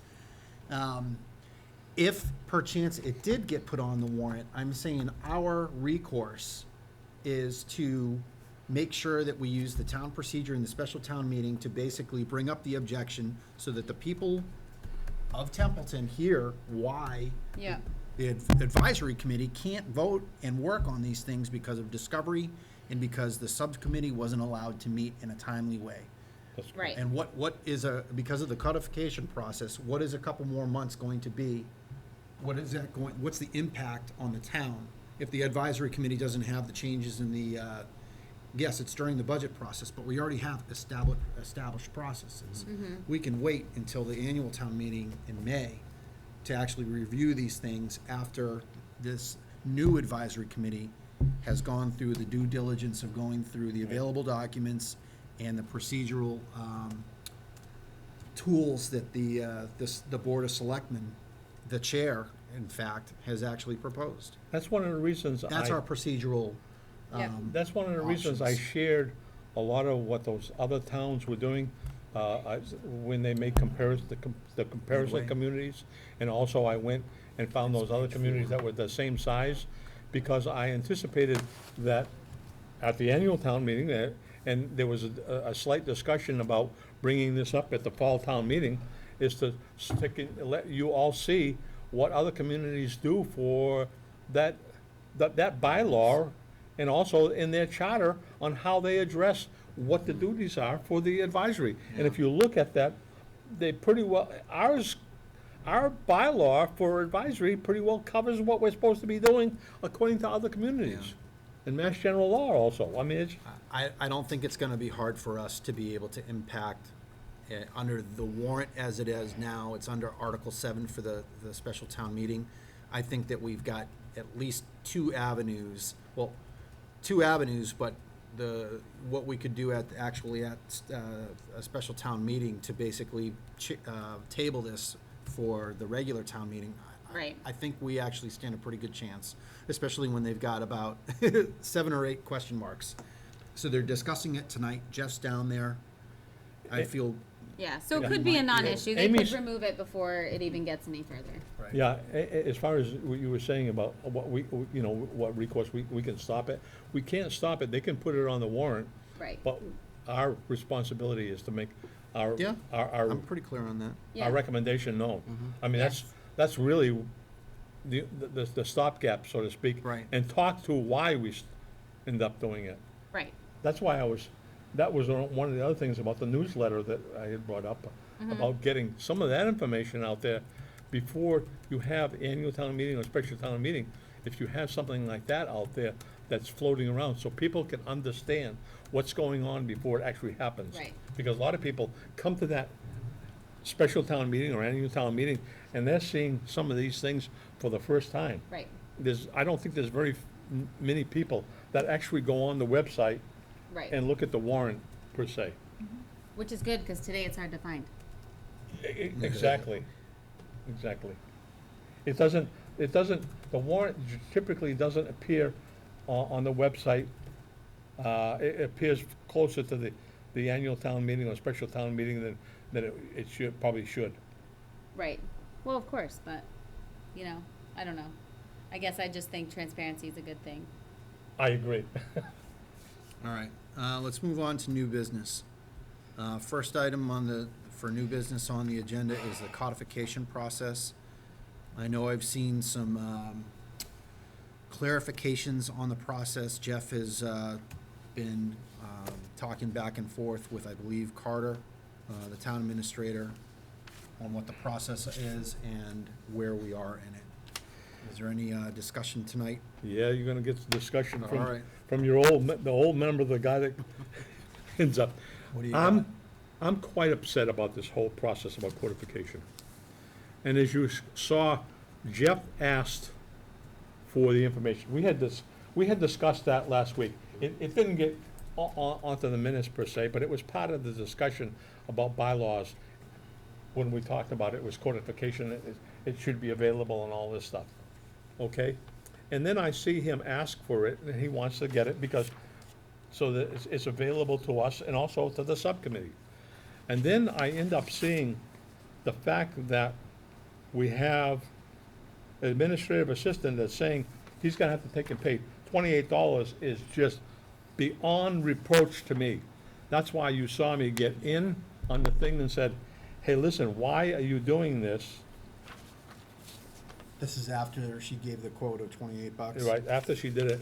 If perchance it did get put on the warrant, I'm saying our recourse is to make sure that we use the town procedure in the special town meeting to basically bring up the objection, so that the people of Templeton hear why Yeah. the advisory committee can't vote and work on these things because of discovery and because the subcommittee wasn't allowed to meet in a timely way. That's Right. And what is because of the codification process, what is a couple more months going to be? What's the impact on the town if the advisory committee doesn't have the changes in the, yes, it's during the budget process, but we already have established processes. We can wait until the annual town meeting in May to actually review these things after this new advisory committee has gone through the due diligence of going through the available documents and the procedural tools that the Board of Selectmen, the chair, in fact, has actually proposed. That's one of the reasons That's our procedural, Yeah. That's one of the reasons I options. shared a lot of what those other towns were doing, when they made the comparison Way. communities. And also I went and found those other communities that were the same size, because I anticipated that at the annual town meeting, and there was a slight discussion about bringing this up at the fall town meeting, is to let you all see what other communities do for that bylaw, and also in their charter on how they address what the duties are for the advisory. And if you look at that, they pretty well, our bylaw for advisory pretty well covers what we're supposed to be doing according to other communities. And Mass General Law also, I mean, it's, I don't think it's gonna be hard for us to be able to impact, under the warrant as it is now, it's under Article 7 for the special town meeting. I think that we've got at least two avenues, well, two avenues, but what we could do actually at a special town meeting to basically table this for the regular town meeting. Right. I think we actually stand a pretty good chance, especially when they've got about 7 or 8 question marks. So they're discussing it tonight. Jeff's down there. I feel. Yeah, so it Yeah. could be a non-issue. They Amy's- could remove it before it even gets any further. Right. Yeah, as far as what you were saying about what you know, what recourse, we can stop it. We can't stop it, they can put it on the warrant, Right. but our responsibility is to make our, Yeah, our I'm pretty clear on that. Yeah. our recommendation known. I mean, Yes. that's really the stopgap, so to speak. Right. And talk to why we end up doing it. Right. That's why that was one of the other things about the newsletter that I had brought up, about getting some of that information out there before you have annual town meeting or special town meeting. If you have something like that out there that's floating around, so people can understand what's going on before it actually happens. Right. Because a lot of people come to that special town meeting or annual town meeting, and they're seeing some of these things for the first time. Right. I don't think there's very many people that actually go on the website Right. and look at the warrant per se. Which is good, because today it's hard to find. Exactly, exactly. It doesn't, the warrant typically doesn't appear on the website. It appears closer to the annual town meeting or special town meeting than it probably should. Right. Well, of course, but, you know, I don't know. I guess I just think transparency is a good thing. I agree. All right, let's move on to new business. First item for new business on the agenda is the codification process. I know I've seen some clarifications on the process. Jeff has been talking back and forth with, I believe, Carter, the town administrator, on what the process is and where we are in it. Is there any discussion tonight? Yeah, you're gonna get the discussion All right. from the old member, the guy that ends up. What do you got? I'm quite upset about this whole process about codification. And as you saw, Jeff asked for the information. We had discussed that last week. It didn't get onto the minutes per se, but it was part of the discussion about bylaws. When we talked about it was codification, it should be available and all this stuff. Okay? And then I see him ask for it, and he wants to get it because, so that it's available to us and also to the subcommittee. And then I end up seeing the fact that we have an administrative assistant that's saying he's gonna have to take and pay $28 is just beyond reproach to me. That's why you saw me get in on the thing and said, hey, listen, why are you doing this? This is after she gave the quote of $28. Right, after she did it,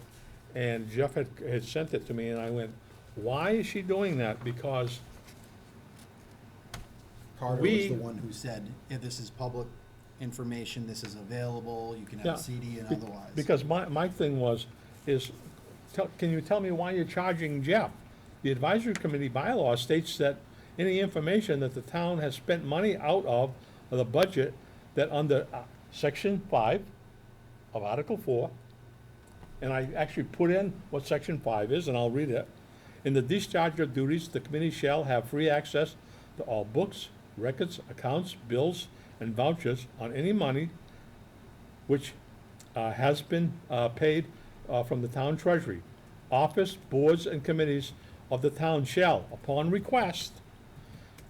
and Jeff had sent it to me, and I went, why is she doing that? Because Carter was We- the one who said, if this is public information, this is available, you can Yeah, have a CD and Be- otherwise. Because my thing can you tell me why you're charging Jeff? The advisory committee bylaw states that any information that the town has spent money out of the budget, that under section 5 of Article 4, and I actually put in what section 5 is, and I'll read it. In the discharge of duties, the committee shall have free access to all books, records, accounts, bills, and vouchers on any money which has been paid from the town treasury. Office, boards, and committees of the town shall, upon request,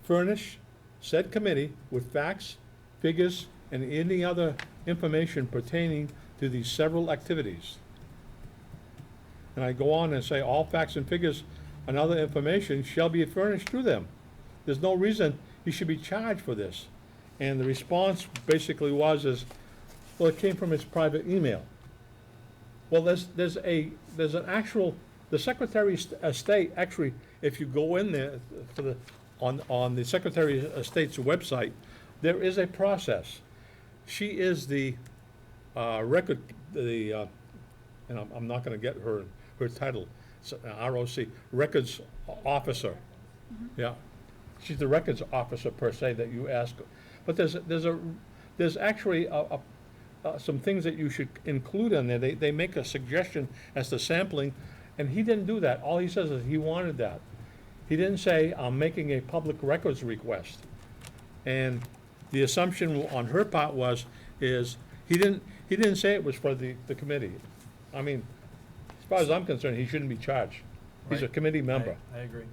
furnish said committee with facts, figures, and any other information pertaining to these several activities. And I go on and say, all facts and figures and other information shall be furnished to them. There's no reason he should be charged for this. And the response basically was, well, it came from his private email. Well, there's an actual, the Secretary of State, actually, if you go in there on the Secretary of State's website, there is a process. She is the record, and I'm not gonna get her title, it's ROC, Records Officer. Yeah, she's the records officer per se that you ask, but there's actually some things that you should include in there. They make a suggestion as to sampling, And he didn't do that. All he says is he wanted that. He didn't say, I'm making a public records request. And the assumption on her part is, he didn't say it was for the committee. I mean, as far as I'm concerned, he shouldn't be charged. He's a Right. committee member. I agree.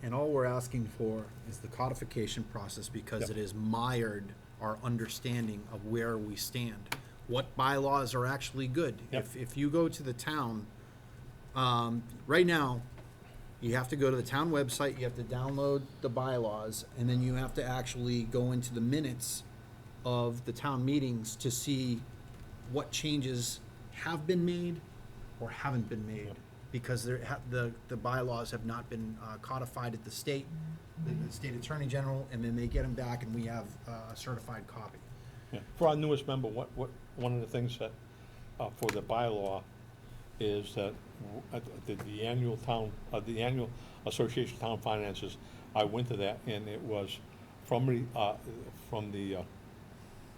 And all we're asking for is the codification process because Yep. it has mired our understanding of where we stand. What bylaws are actually good. Yep. If you go to the town, right now, you have to go to the town website, you have to download the bylaws, and then you have to actually go into the minutes of the town meetings to see what changes have been made or haven't been made. Yep. Because the bylaws have not been codified at the state attorney general, and then they get them back and we have a certified copy. Yeah. For our newest member, one of the things that, for the bylaw is that at the annual the annual Association of Town Finances, I went to that, and it was from the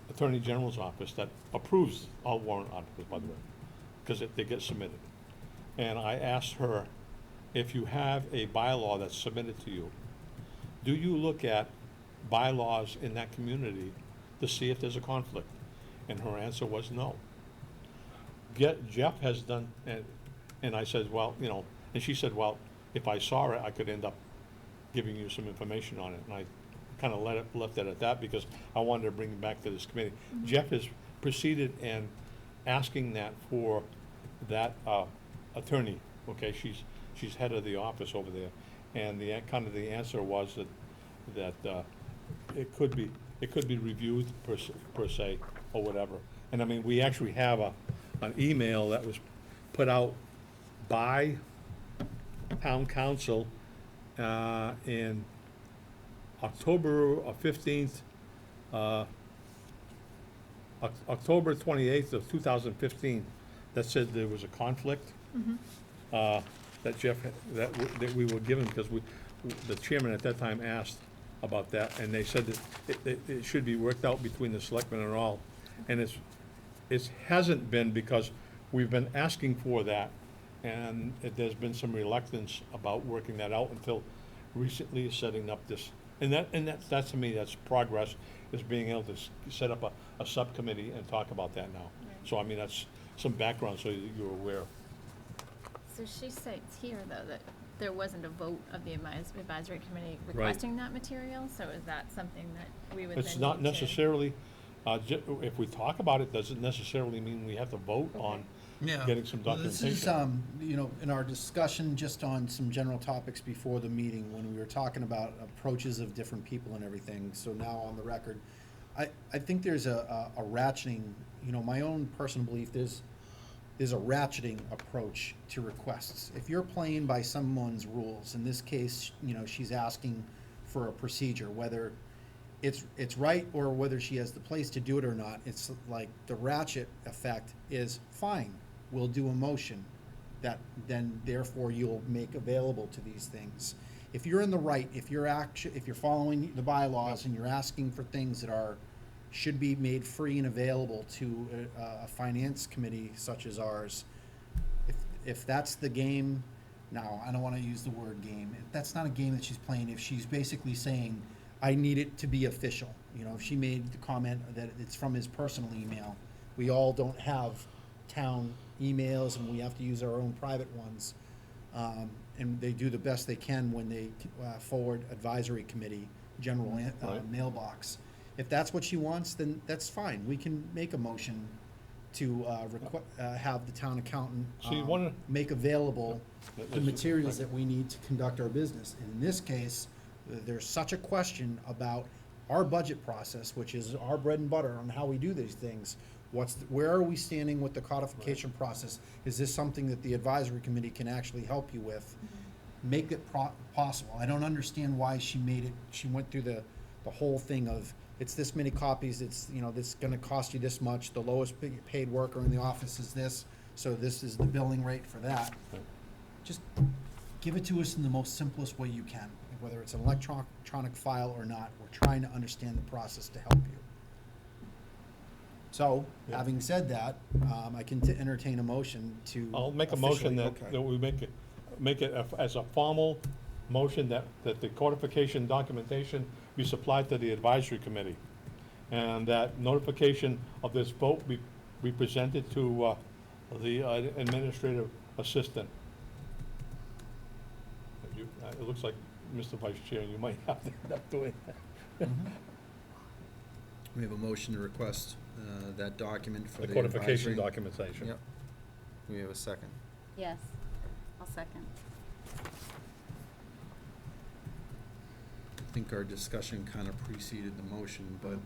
Attorney General's office that approves all warrant articles, by the way, because they get submitted. And I asked her, if you have a bylaw that's submitted to you, do you look at bylaws in that community to see if there's a conflict? And her answer was no. Jeff has done, and I said, well, and she said, well, if I saw it, I could end up giving you some information on it. And I kind of left it at that because I wanted to bring it back to this committee. Jeff has proceeded in asking that for that attorney, okay? She's head of the office over there. And the answer was that it could be reviewed per se, or whatever. And I mean, we actually have an email that was put out by town council in October 15th, October 28th of 2015, that said there was a conflict. That Jeff, that we were given, because the chairman at that time asked about that, and they said that it should be worked out between the selectmen and all. And it hasn't been, because we've been asking for that, and there's been some reluctance about working that out until recently setting up this. And that to me, that's progress, is being able to set up a subcommittee and talk about that now. Right. So I mean, that's some background so that you're aware. So she states here, though, that there wasn't a vote of the advisory committee requesting that material, so is that something that we would then It's not need to- necessarily, if we talk about it, doesn't necessarily mean we have to vote on getting some Well, this documentation. is, in our discussion just on some general topics before the meeting, when we were talking about approaches of different people and everything, so now on the record, I think there's a ratcheting, my own personal belief, there's a ratcheting approach to requests. If you're playing by someone's rules, in this case, she's asking for a procedure, whether it's right or whether she has the place to do it or not, it's like the ratchet effect is fine. We'll do a motion that then therefore you'll make available to these things. If you're in the right, if you're following the bylaws and you're asking for things that should be made free and available to a finance committee such as ours, if that's the game, now, I don't wanna use the word game, that's not a game that she's playing, if she's basically saying, I need it to be official, if she made the comment that it's from his personal email, we all don't have town emails and we have to use our own private ones. And they do the best they can when they forward advisory committee, general Right. mailbox. If that's what she wants, then that's fine. We can make a motion to have the town accountant So you wanna- make available the That's- materials that we need to conduct our business. And in this case, there's such a question about our budget process, which is our bread and butter on how we do these things. Where are we standing with the codification process? Is this something that the advisory committee can actually help you with? Make it possible. I don't understand why she went through the whole thing of, it's this many copies, it's, this is gonna cost you this much, the lowest paid worker in the office is this, so this is the billing rate for that. Just give it to us in the most simplest way you can, whether it's an electronic file or not. We're trying to understand the process to help you. So, having said that, I can entertain a motion to. I'll make a motion officially- that, okay. that we make it as a formal motion that the codification documentation be supplied to the advisory committee. And that notification of this vote be presented to, the administrative assistant. It looks like, Mr. Vice Chair, you might have to end up doing that. We have a motion to request that document for The the codification advisory. documentation. Yep. We have a second. Yes, I'll second. I think our discussion kind of preceded the motion, but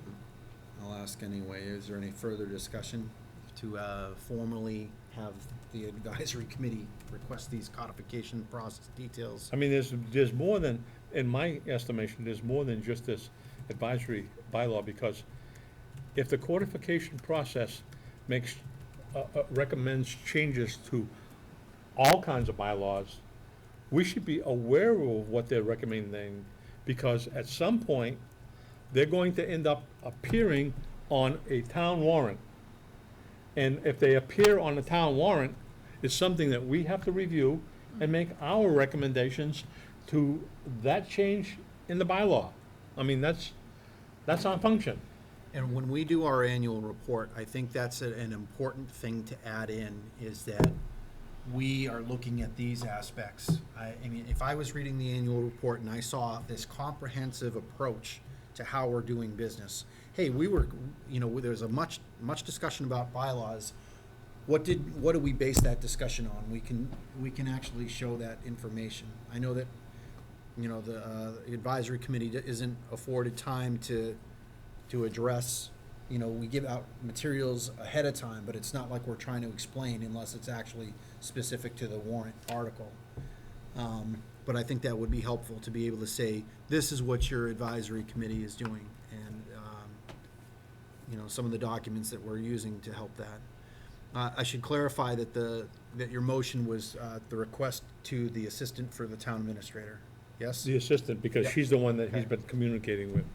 I'll ask anyway. Is there any further discussion to formally have the advisory committee request these codification process details? I mean, there's more than, in my estimation, there's more than just this advisory bylaw, because if the codification process makes, recommends changes to all kinds of bylaws, we should be aware of what they're recommending, because at some point, they're going to end up appearing on a town warrant. And if they appear on the town warrant, it's something that we have to review and make our recommendations to that change in the bylaw. I mean, that's our function. And when we do our annual report, I think that's an important thing to add in, is that we are looking at these aspects. I mean, if I was reading the annual report and I saw this comprehensive approach to how we're doing business, hey, we were, there was a much discussion about bylaws. What do we base that discussion on? We can actually show that information. I know that, the advisory committee isn't afforded time to address, we give out materials ahead of time, but it's not like we're trying to explain unless it's actually specific to the warrant article. But I think that would be helpful to be able to say, this is what your advisory committee is doing, and, some of the documents that we're using to help that. I should clarify that your motion was the request to the assistant for the town administrator, yes? The assistant, because Yep. she's the one that he's Okay. been communicating with.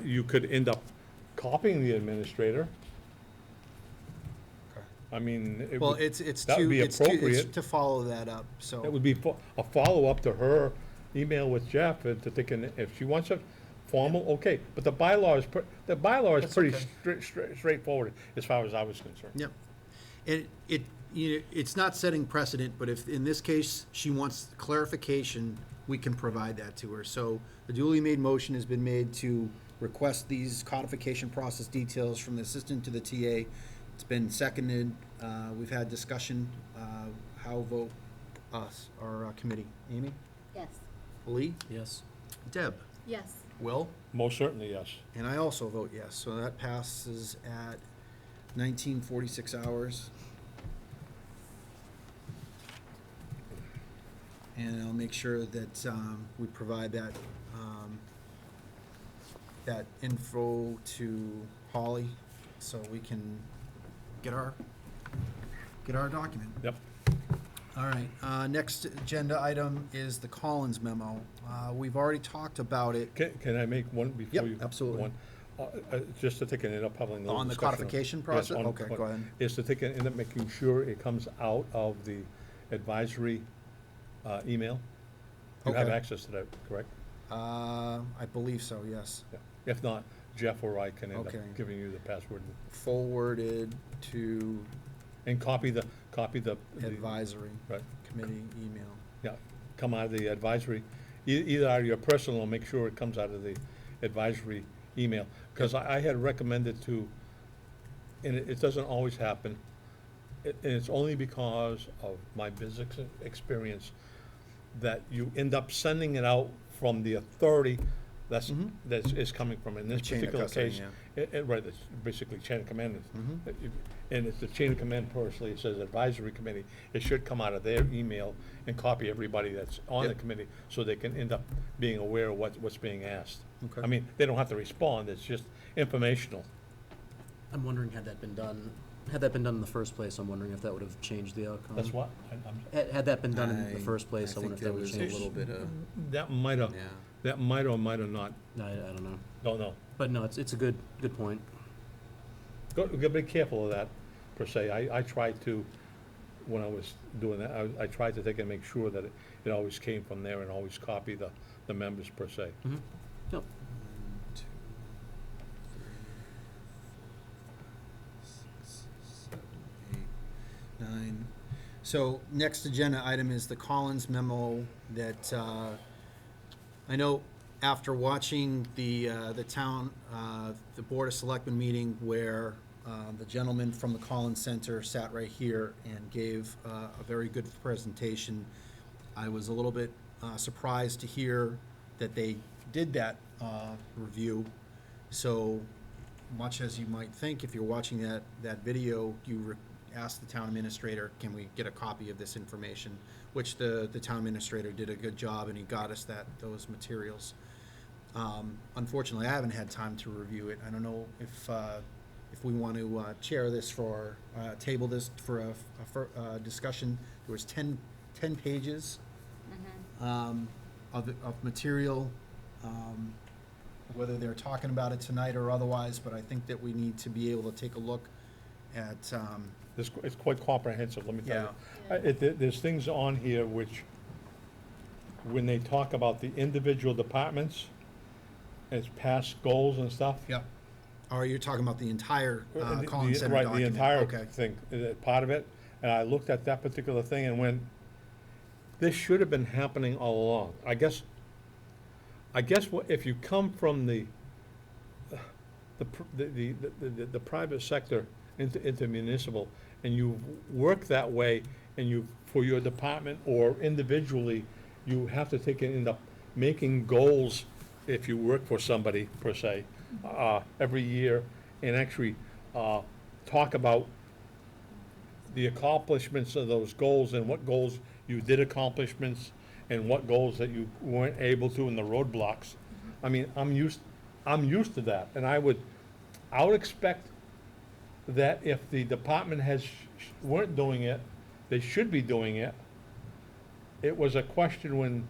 You could end up copying the administrator. Okay. I mean, Well, it's that would be it's appropriate. to follow that up, so. That would be a follow-up to her email with Jeff, and that they can, if she wants a formal, okay. But the bylaw is That's pretty okay. straightforward, as far as I was concerned. Yep. It's not setting precedent, but if, in this case, she wants clarification, we can provide that to her. So the duly made motion has been made to request these codification process details from the assistant to the TA. It's been seconded. We've had discussion. How vote us, our committee? Amy? Yes. Lee? Yes. Deb? Yes. Will? Most certainly, yes. And I also vote yes, so that passes at 19:46 hours. And I'll make sure that we provide that info to Holly, so we can get our document. Yep. All right, next agenda item is the Collins memo. We've already talked about it. Can I make one before Yep, you? go absolutely. on? Just to take an end up having a little On the discussion codification yes, process? on- Okay, go ahead. Is to take an end up making sure it comes out of the advisory email. You have Okay. access to that, correct? I believe so, yes. Yeah. If not, Jeff or I can end up Okay. giving you the password Forwarded to and copy the. advisory Right, committee email. yeah, come out of the advisory, either out of your personal, or make sure it comes out of the advisory email. Because I had recommended to, and it doesn't always happen, and it's only because of my business experience, that you end up sending it out from the authority Mhm. that is coming from. In this chain of particular custody, case, right, it's basically chain of command. Mhm. And it's the chain of command personally, it says advisory committee. It should come out of their email and copy everybody that's on the Yep. committee, so they can end up being aware of what's being asked. Okay. I mean, they don't have to respond, it's just informational. I'm wondering, had that been done in the first place, I'm wondering if that would have changed the outcome. That's what, Had that been done in the first place, I wonder if that would have think changed. there was a little bit of, that might have, yeah. that might or might have not, I don't know. don't know. But no, it's a good point. gotta be careful of that, per se. I tried to, when I was doing that, I tried to take and make sure that it always came from there and always copy the members, per se. Mhm. Yep. 1, 2, 3, 4, 5, 6, 7, 8. 9. So next agenda item is the Collins memo that, I know after watching the town, the Board of Selectmen meeting where the gentleman from the Collins Center sat right here and gave a very good presentation, I was a little bit surprised to hear that they did that review. So much as you might think, if you're watching that video, you ask the town administrator, can we get a copy of this information? Which the town administrator did a good job, and he got us those materials. Unfortunately, I haven't had time to review it. I don't know if we want to chair this table this for a discussion. There was 10 pages of material, whether they're talking about it tonight or otherwise, but I think that we need to be able to take a look at, It's quite comprehensive, let me tell you. Yeah. There's things on here which, when they talk about the individual departments, as past goals and stuff. Yep. Or you're talking about the entire The- Collins Center Right, document? the entire Okay. thing, part of it, and I looked at that particular thing and went, this should have been happening all along. I guess if you come from the private sector into municipal, and you work that way, and you, for your department or individually, you have to end up making goals if you work for somebody, per se, every year, and actually talk about the accomplishments of those goals and what goals you did accomplishments and what goals that you weren't able to, and the roadblocks. I mean, I'm used to that, and I would expect that if the department weren't doing it, they should be doing it. It was a question when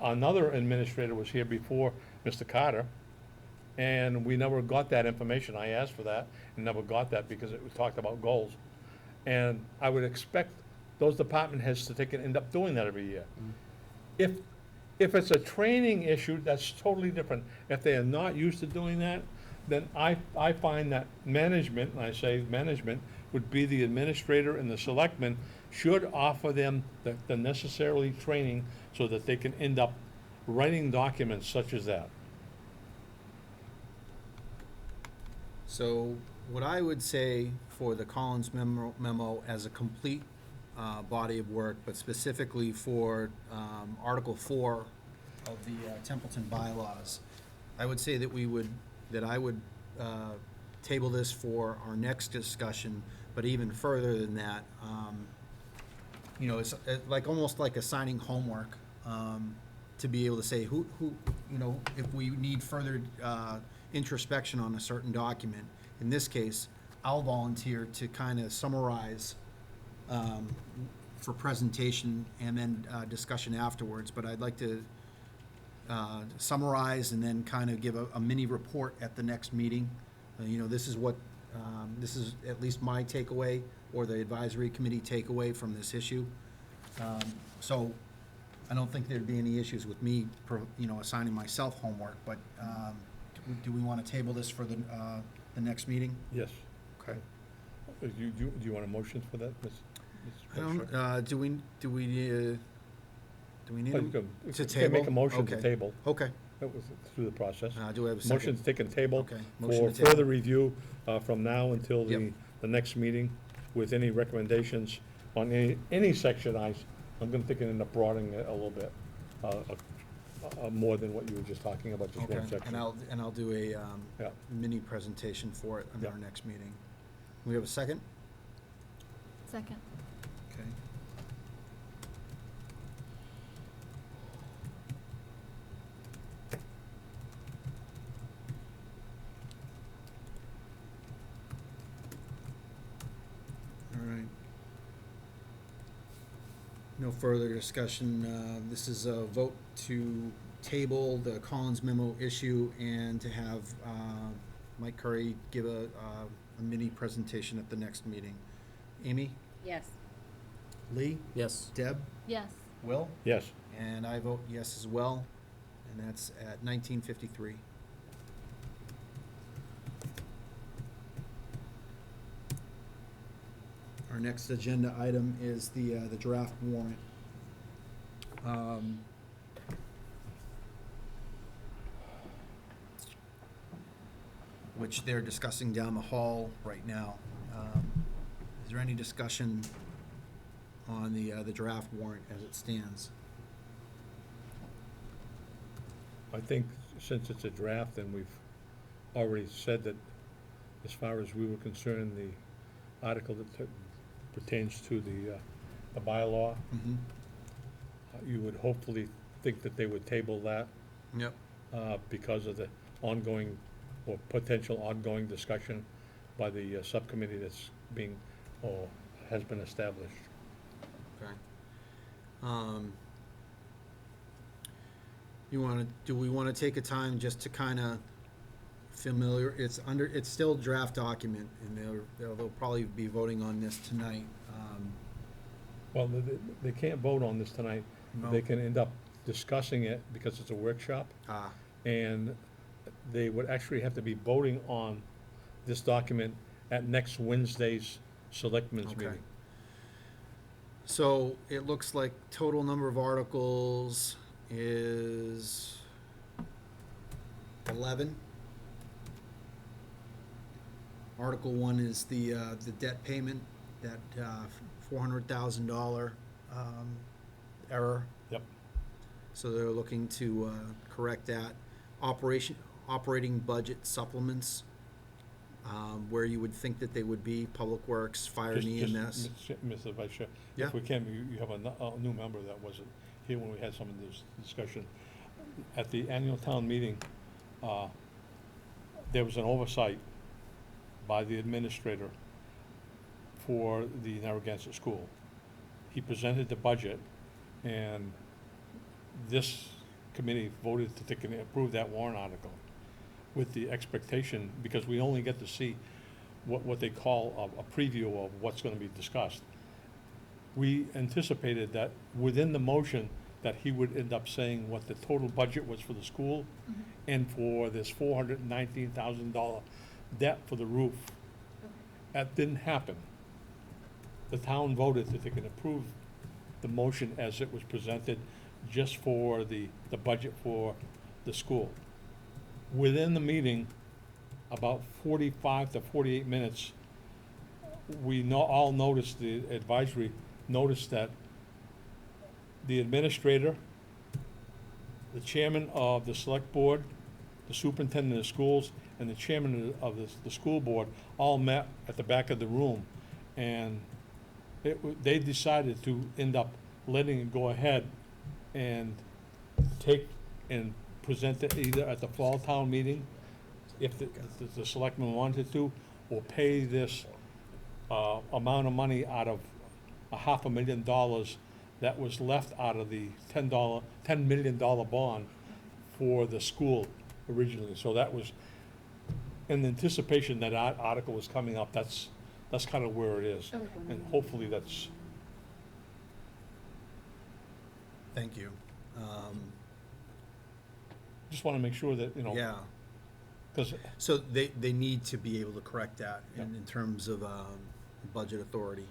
another administrator was here before Mr. Carter, and we never got that information. I asked for that and never got that because it was talked about goals. And I would expect those department heads to end up doing that every year. If it's a training issue, that's totally different. If they are not used to doing that, then I find that management, and I say management, would be the administrator and the selectmen should offer them the necessary training so that they can end up writing documents such as that. So what I would say for the Collins memo as a complete body of work, but specifically for Article 4 of the Templeton bylaws, I would say that I would table this for our next discussion, but even further than that, it's almost like assigning homework, to be able to say who, if we need further introspection on a certain document. In this case, I'll volunteer to kind of summarize for presentation and then discussion afterwards, but I'd like to summarize and then kind of give a mini report at the next meeting. This is this is at least my takeaway or the advisory committee takeaway from this issue. So I don't think there'd be any issues with me, assigning myself homework, but do we want to table this for the next meeting? Yes. Okay. Do you want a motion for that, Ms. I don't, do we need Oh, you can- to you can table? make a motion to Okay. table. Okay. That was through the process. Do we have a second? Motion's taken table Okay, motion for to table. further review from now until the Yep. next meeting with any recommendations on any section. I'm gonna take it and up broadening it a little bit, more than what you were just talking about, just one Okay, section. and I'll do a Yeah. mini presentation for it in Yeah. our next meeting. We have a second? Second. Okay. All right. No further discussion. This is a vote to table the Collins memo issue and to have Mike Curry give a mini presentation at the next meeting. Amy? Yes. Lee? Yes. Deb? Yes. Will? Yes. And I vote yes as well, and that's at 19:53. Our next agenda item is the draft warrant. Which they're discussing down the hall right now. Is there any discussion on the draft warrant as it stands? I think since it's a draft and we've already said that as far as we were concerned, the article that pertains to the bylaw, Mm-hmm. You would hopefully think that they would table that Yep. because of the ongoing or potential ongoing discussion by the subcommittee that's being, or has been established. Okay. Do we wanna take a time just to kinda it's still a draft document, and they'll probably be voting on this tonight. Well, they can't vote on this tonight. No. They can end up discussing it because it's a workshop, Ah, and they would actually have to be voting on this document at next Wednesday's selectmen's okay. meeting. So it looks like total number of articles is 11. Article 1 is the debt payment, that $400,000 error. Yep. So they're looking to correct that. Operating budget supplements, where you would think that they would be, Public Works, Fire and Just, EMS. Mr. Vice Chair, Yeah. if we can, you have a new member that wasn't here when we had some of this discussion. At the annual town meeting, there was an oversight by the administrator for the Narragansett School. He presented the budget, and this committee voted to take and approve that warrant article with the expectation, because we only get to see what they call a preview of what's gonna be discussed. We anticipated that within the motion, that he would end up saying what the total budget was for the school and for this $419,000 debt for the roof. That didn't happen. The town voted to take and approve the motion as it was presented, just for the budget for the school. Within the meeting, about 45 to 48 minutes, we all noticed, the advisory noticed that the administrator, the chairman of the select board, the superintendent of schools, and the chairman of the school board all met at the back of the room. And they decided to end up letting it go ahead and take and present it either at the fall town meeting, if the selectmen wanted to, or pay this amount of money out of $500,000 that was left out of the $10 million bond for the school originally. So that was in anticipation that article was coming up. That's kind of where it is. And hopefully that's, Thank you. just want to make sure that, Yeah, because, so they need to be able to correct that Yep. in terms of budget authority.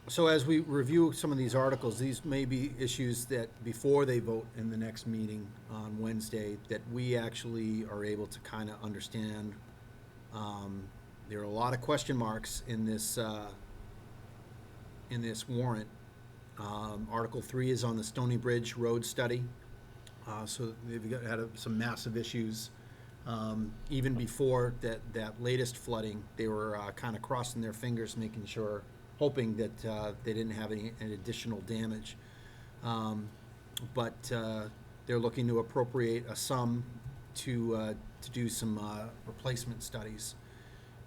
So as we review some of these articles, these may be issues that before they vote in the next meeting on Wednesday, that we actually are able to kind of understand. There are a lot of question marks in this warrant. Article 3 is on the Stony Bridge Road study. So they've had some massive issues. Even before that latest flooding, they were kind of crossing their fingers, making sure, hoping that they didn't have any additional damage. But they're looking to appropriate a sum to do some replacement studies.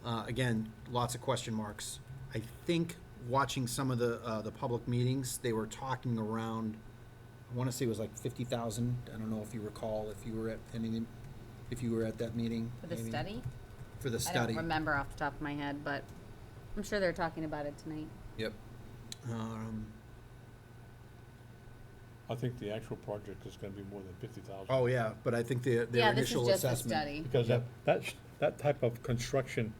Again, lots of question marks. I think watching some of the public meetings, they were talking around, I want to say it was like 50,000. I don't know if you recall, if you were at any if you were at that meeting. For the Amy? study? For the I study. don't remember off the top of my head, but I'm sure they're talking about it tonight. Yep. Um, I think the actual project is gonna be more than 50,000. oh, yeah, but I think their Yeah, this initial is just a assessment. study. Because Yep. that type of construction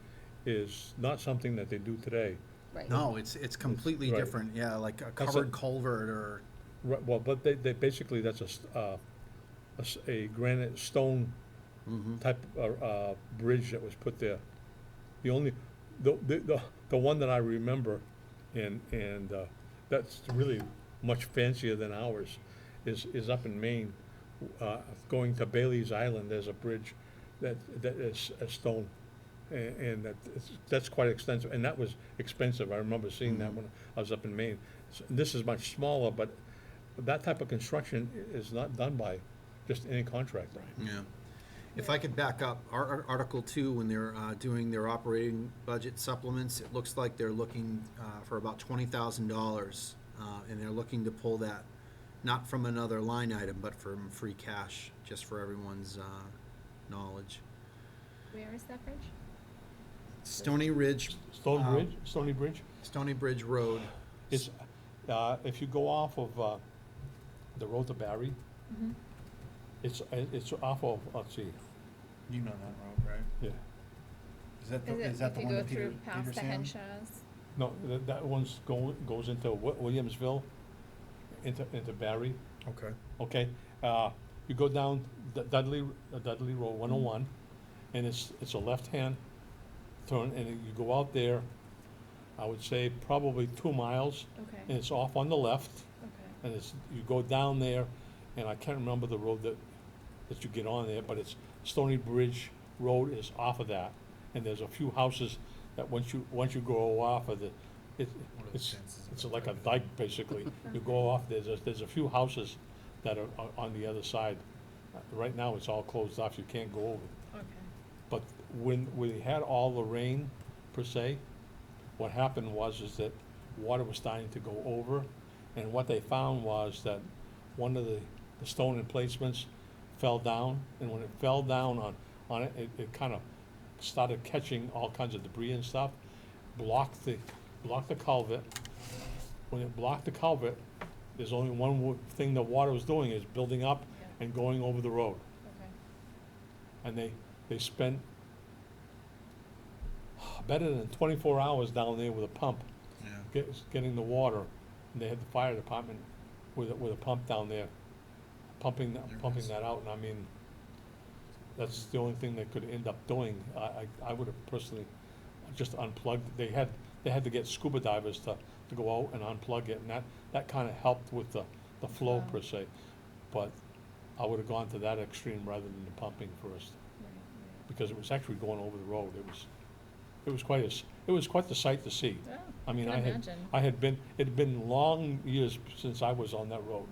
is not something that they do today. Right. No, it's completely Right. different, yeah, like a That's covered a- culvert or, Right, well, but they basically, that's a granite stone mhm. type bridge that was put there. The only, the one that I remember, and that's really much fancier than ours, is up in Maine. Going to Bailey's Island, there's a bridge that is a stone, and that's quite extensive, and that was expensive. I remember seeing that when I was up in Maine. This is much smaller, but that type of construction is not done by just any contractor. Yeah. If I could back up, Article 2, when they're doing their operating budget supplements, it looks like they're looking for about $20,000, and they're looking to pull that, not from another line item, but from free cash, just for everyone's knowledge. Where is that bridge? Stony Ridge. Stony Bridge? Stony Bridge Road. It's, if you go off of the road to Barry, Mm-hmm. it's off of, let's see, You know that road, right? yeah. Is that the one that Peter, If you go through past the Sam? Henshaws? No, that one's goes into Williamsville, into Barry, Okay. okay? You go down Dudley Road, 101, and it's a left-hand turn, and you go out there, I would say probably 2 miles, and Okay, it's off on the left, okay. and you go down there, and I can't remember the road that you get on there, but it's Stony Bridge Road is off of that, and there's a few houses that once you go off of it's like a dike, basically. You go off, there's a few houses that are on the other side. Right now, it's all closed off, you can't go over. Okay. But when we had all the rain, per se, what happened is that water was starting to go over, and what they found was that one of the stone emplacements fell down, and when it fell down on it, it kind of started catching all kinds of debris and stuff, blocked the culvert. When it blocked the culvert, there's only one thing the water was doing, is building up Yeah. and going over the road. Okay. And they spent better than 24 hours down there with a pump, Yeah. getting the water. And they had the fire department with a pump down there, pumping that out, and I mean, that's the only thing they could end up doing. I would have personally just unplugged, they had to get scuba divers to go out and unplug it, and that kinda helped with the flow per se. But I would have gone to that extreme rather than the pumping first, Right, because it was actually going over the road. It was quite the sight to see. right. I mean, can imagine. it had been long years since I was on that road.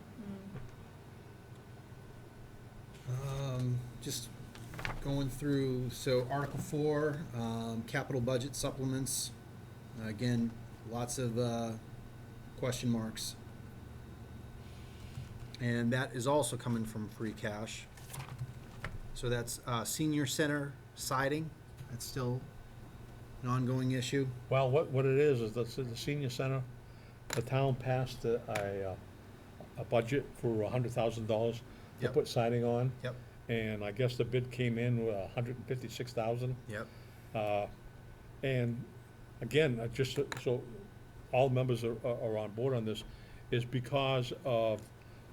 Just going through, so Article 4, capital budget supplements. Again, lots of question marks. And that is also coming from free cash. So that's senior center siding. That's still an ongoing issue. Well, what it is the senior center, the town passed a budget for $100,000 to Yep. put siding on. Yep. And I guess the bid came in with $156,000. Yep. And again, just so all members are on board on this, is because of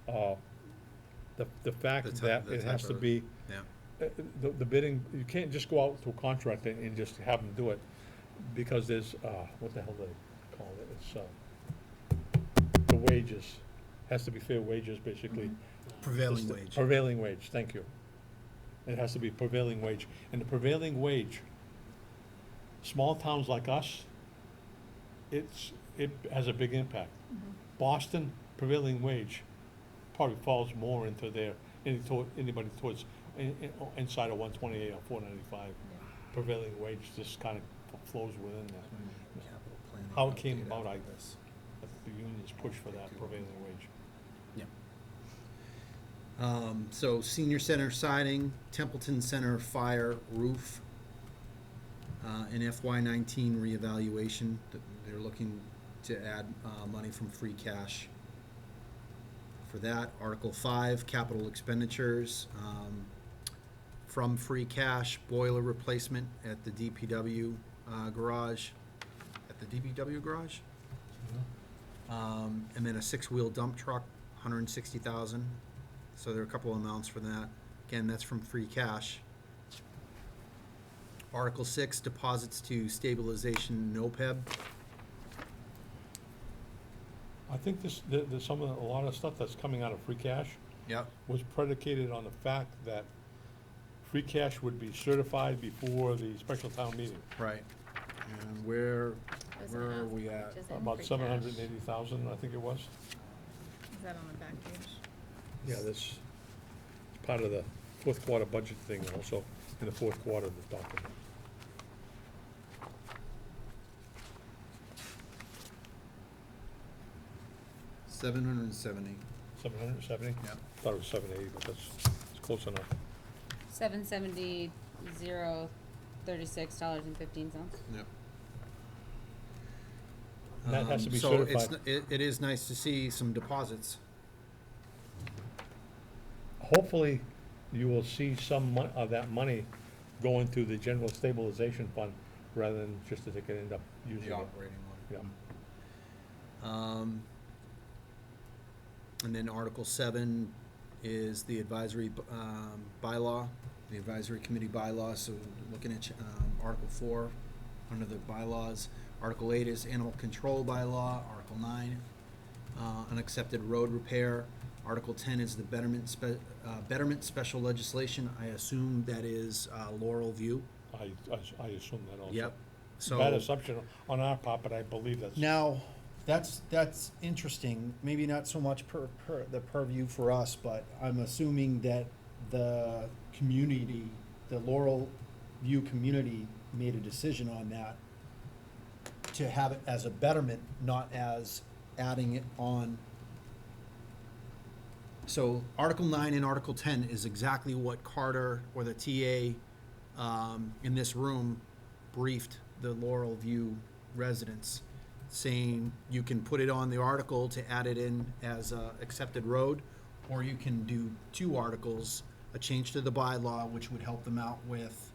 the fact The that the it has to of- be, Yeah. the bidding, you can't just go out to a contractor and just have them do it, because there's, what the hell do they call it? It's, the wages, has to be fair wages, basically. Prevailing It's the wage. Prevailing wage, thank you. It has to be prevailing wage. And the prevailing wage, small towns like us, it has a big impact. Boston, prevailing wage probably falls more into anybody towards, inside of 128 or 495. Prevailing wage just kind of flows within that. Capital planning How it came update about, after this. The unions push for that prevailing wage. So senior center siding, Templeton Center fire roof, an FY19 reevaluation. They're looking to add money from free cash for that. Article 5, capital expenditures, from free cash, boiler replacement at the DPW garage. At the DPW garage? And then a 6-wheel dump truck, 160,000. So there are a couple of amounts for that. Again, that's from free cash. Article 6, deposits to stabilization NOPEB. I think there's a lot of stuff that's coming out of free cash Yep. was predicated on the fact that free cash would be certified before the special town meeting. Right. And where Those are amounts, we at? which is in About free 780,000, I think it was. cash. Is that on the back page? Yeah, that's part of the fourth quarter budget thing also, in the fourth quarter of the document. $770. 770? Yeah. Thought it was 780, but it's close enough. $770,036.15. Yep. And that has to be So it's certified. it is nice to see some deposits. Hopefully, you will see some of that money go into the general stabilization fund rather than just that they can end up using The it. operating one. Yeah. And then Article 7 is the advisory bylaw, the advisory committee bylaw. So looking at Article 4 under the bylaws. Article 8 is animal control bylaw. Article 9, unaccepted road repair. Article 10 is the betterment special legislation. I assume that is Laurel View. I assume that also. Yep. So Bad assumption on our part, but I believe that's. Now, that's interesting, maybe not so much the purview for us, but I'm assuming that the community, the Laurel View community made a decision on that to have it as a betterment, not as adding it on. So Article 9 and Article 10 is exactly what Carter or the TA in this room briefed the Laurel View residents, saying you can put it on the article to add it in as a accepted road, or you can do 2 articles, a change to the bylaw, which would help them out with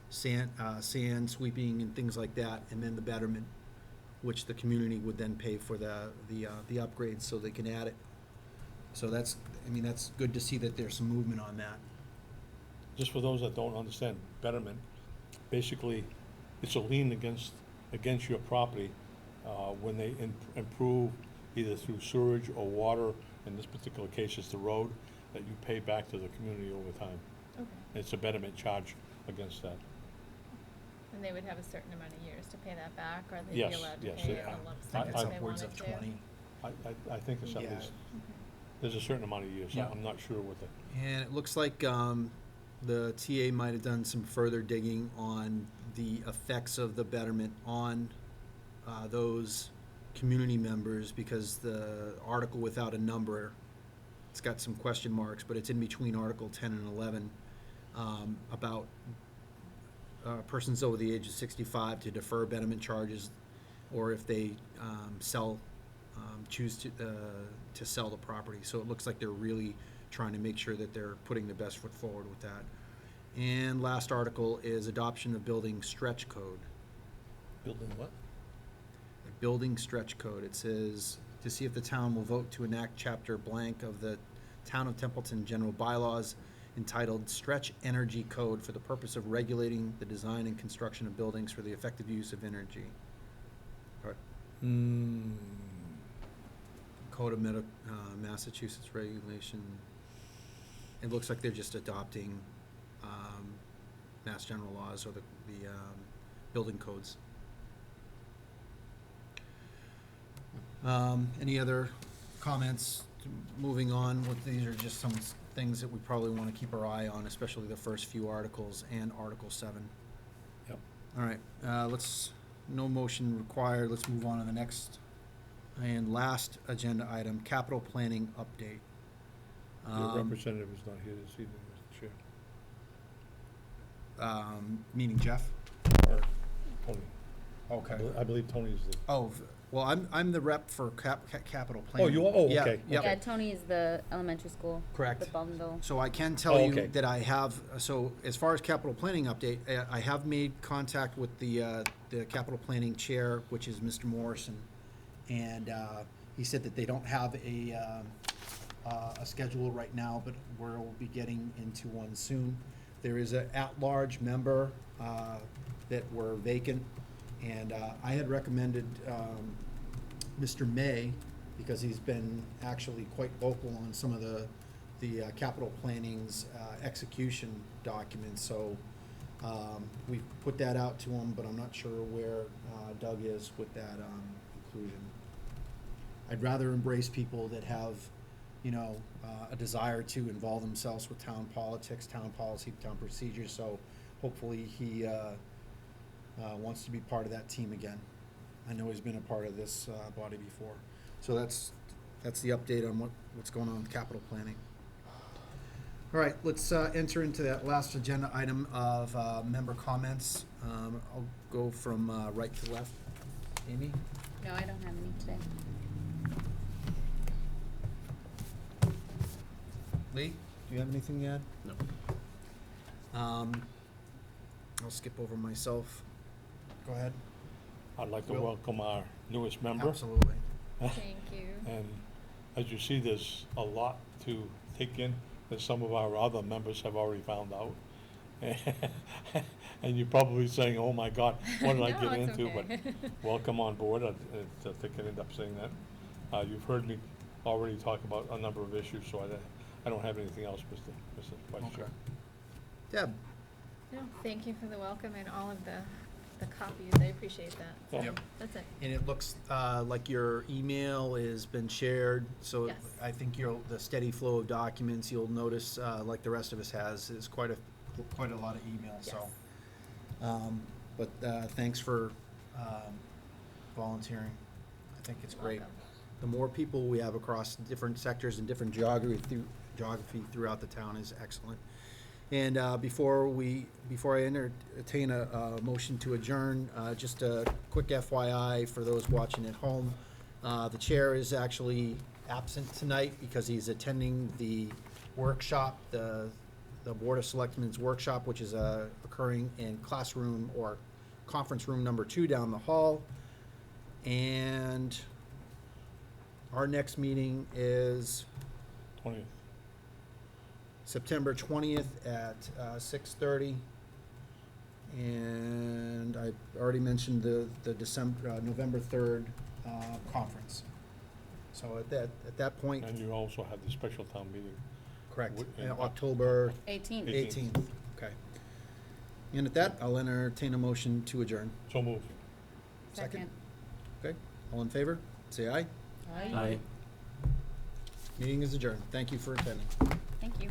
sand sweeping and things like that, and then the betterment, which the community would then pay for the upgrades so they can add it. So that's good to see that there's some movement on that. Just for those that don't understand betterment, basically, it's a lien against your property when they improve either through sewage or water. In this particular case, it's the road that you pay back to the community over time. Okay. It's a betterment charge against that. And they would have a certain amount of years to pay that back, or they'd be Yes, allowed to yes, pay they- it in a lump I sum think it's if they upwards wanted of to? 20. I think it's at Yeah. least, there's a certain amount of years. Yeah. I'm not sure what the, And it looks like the TA might have done some further digging on the effects of the betterment on those community members, because the article without a number, it's got some question marks, but it's in between Article 10 and 11, about persons over the age of 65 to defer betterment charges, or if they choose to sell the property. So it looks like they're really trying to make sure that they're putting the best foot forward with that. And last article is adoption of building stretch code. building what? A building stretch code. It says, to see if the town will vote to enact chapter blank of the Town of Templeton General Bylaws entitled Stretch Energy Code for the purpose of regulating the design and construction of buildings for the effective use of energy. Right. Code of Massachusetts regulation. It looks like they're just adopting Mass General laws or the building codes. Any other comments? Moving on, these are just some things that we probably want to keep our eye on, especially the first few articles and Article 7. Yep. All right, no motion required. Let's move on to the next and last agenda item, capital planning update. Your representative is not here this evening, Mr. Chair. Meaning Jeff? Tony. Okay. I believe Tony's the. Oh, well, I'm the rep for capital Oh, planning. you are? Oh, Yeah, okay. yep. Yeah, Tony is the elementary school. Correct. The bundle. So I can tell Oh, you okay. that I have, so as far as capital planning update, I have made contact with the capital planning chair, which is Mr. Morrison. And he said that they don't have a schedule right now, but we'll be getting into one soon. There is a at-large member that were vacant, and I had recommended Mr. May, because he's been actually quite vocal on some of the capital planning's execution documents, so we've put that out to him, but I'm not sure where Doug is with that inclusion. I'd rather embrace people that have, you know, a desire to involve themselves with town politics, town policy, town procedures, so hopefully he wants to be part of that team again. I know he's been a part of this body before. So that's the update on what's going on with capital planning. All right, let's enter into that last agenda item of member comments. I'll go from right to left. Amy? No, I don't have any today. Lee, do you have anything to add? No. I'll skip over myself. Go ahead. I'd like to Will? welcome our newest member. Absolutely. Thank you. And as you see, there's a lot to take in that some of our other members have already found out. And you're probably saying, oh my God, what did I No, get it's into? okay. But welcome on board. I think I ended up saying that. You've heard me already talk about a number of issues, so I don't have anything else, Mr. Vice Chair. Deb? No, thank you for the welcome and all of the copies. I appreciate that. So Yep. That's it. And it looks like your email has been shared, so Yes. I think the steady flow of documents, you'll notice, like the rest of us has, is quite a lot of emails, so. Yes. But thanks for volunteering. I think it's great. Welcome. The more people we have across different sectors and different geography throughout the town is excellent. And before I entertain a motion to adjourn, just a quick FYI for those watching at home. The chair is actually absent tonight because he's attending the workshop, the Board of Selectmen's workshop, which is occurring in classroom or conference room number 2 down the hall. And our next meeting is 20th. September 20th at 6:30. And I already mentioned the November 3rd conference. So at that point, And you also have the special town meeting. correct, in October 18th. 18th. Okay. And at that, I'll entertain a motion to adjourn. So moved. Second? Okay, all in favor? Say aye. Aye. Meeting is adjourned. Thank you for attending. Thank you.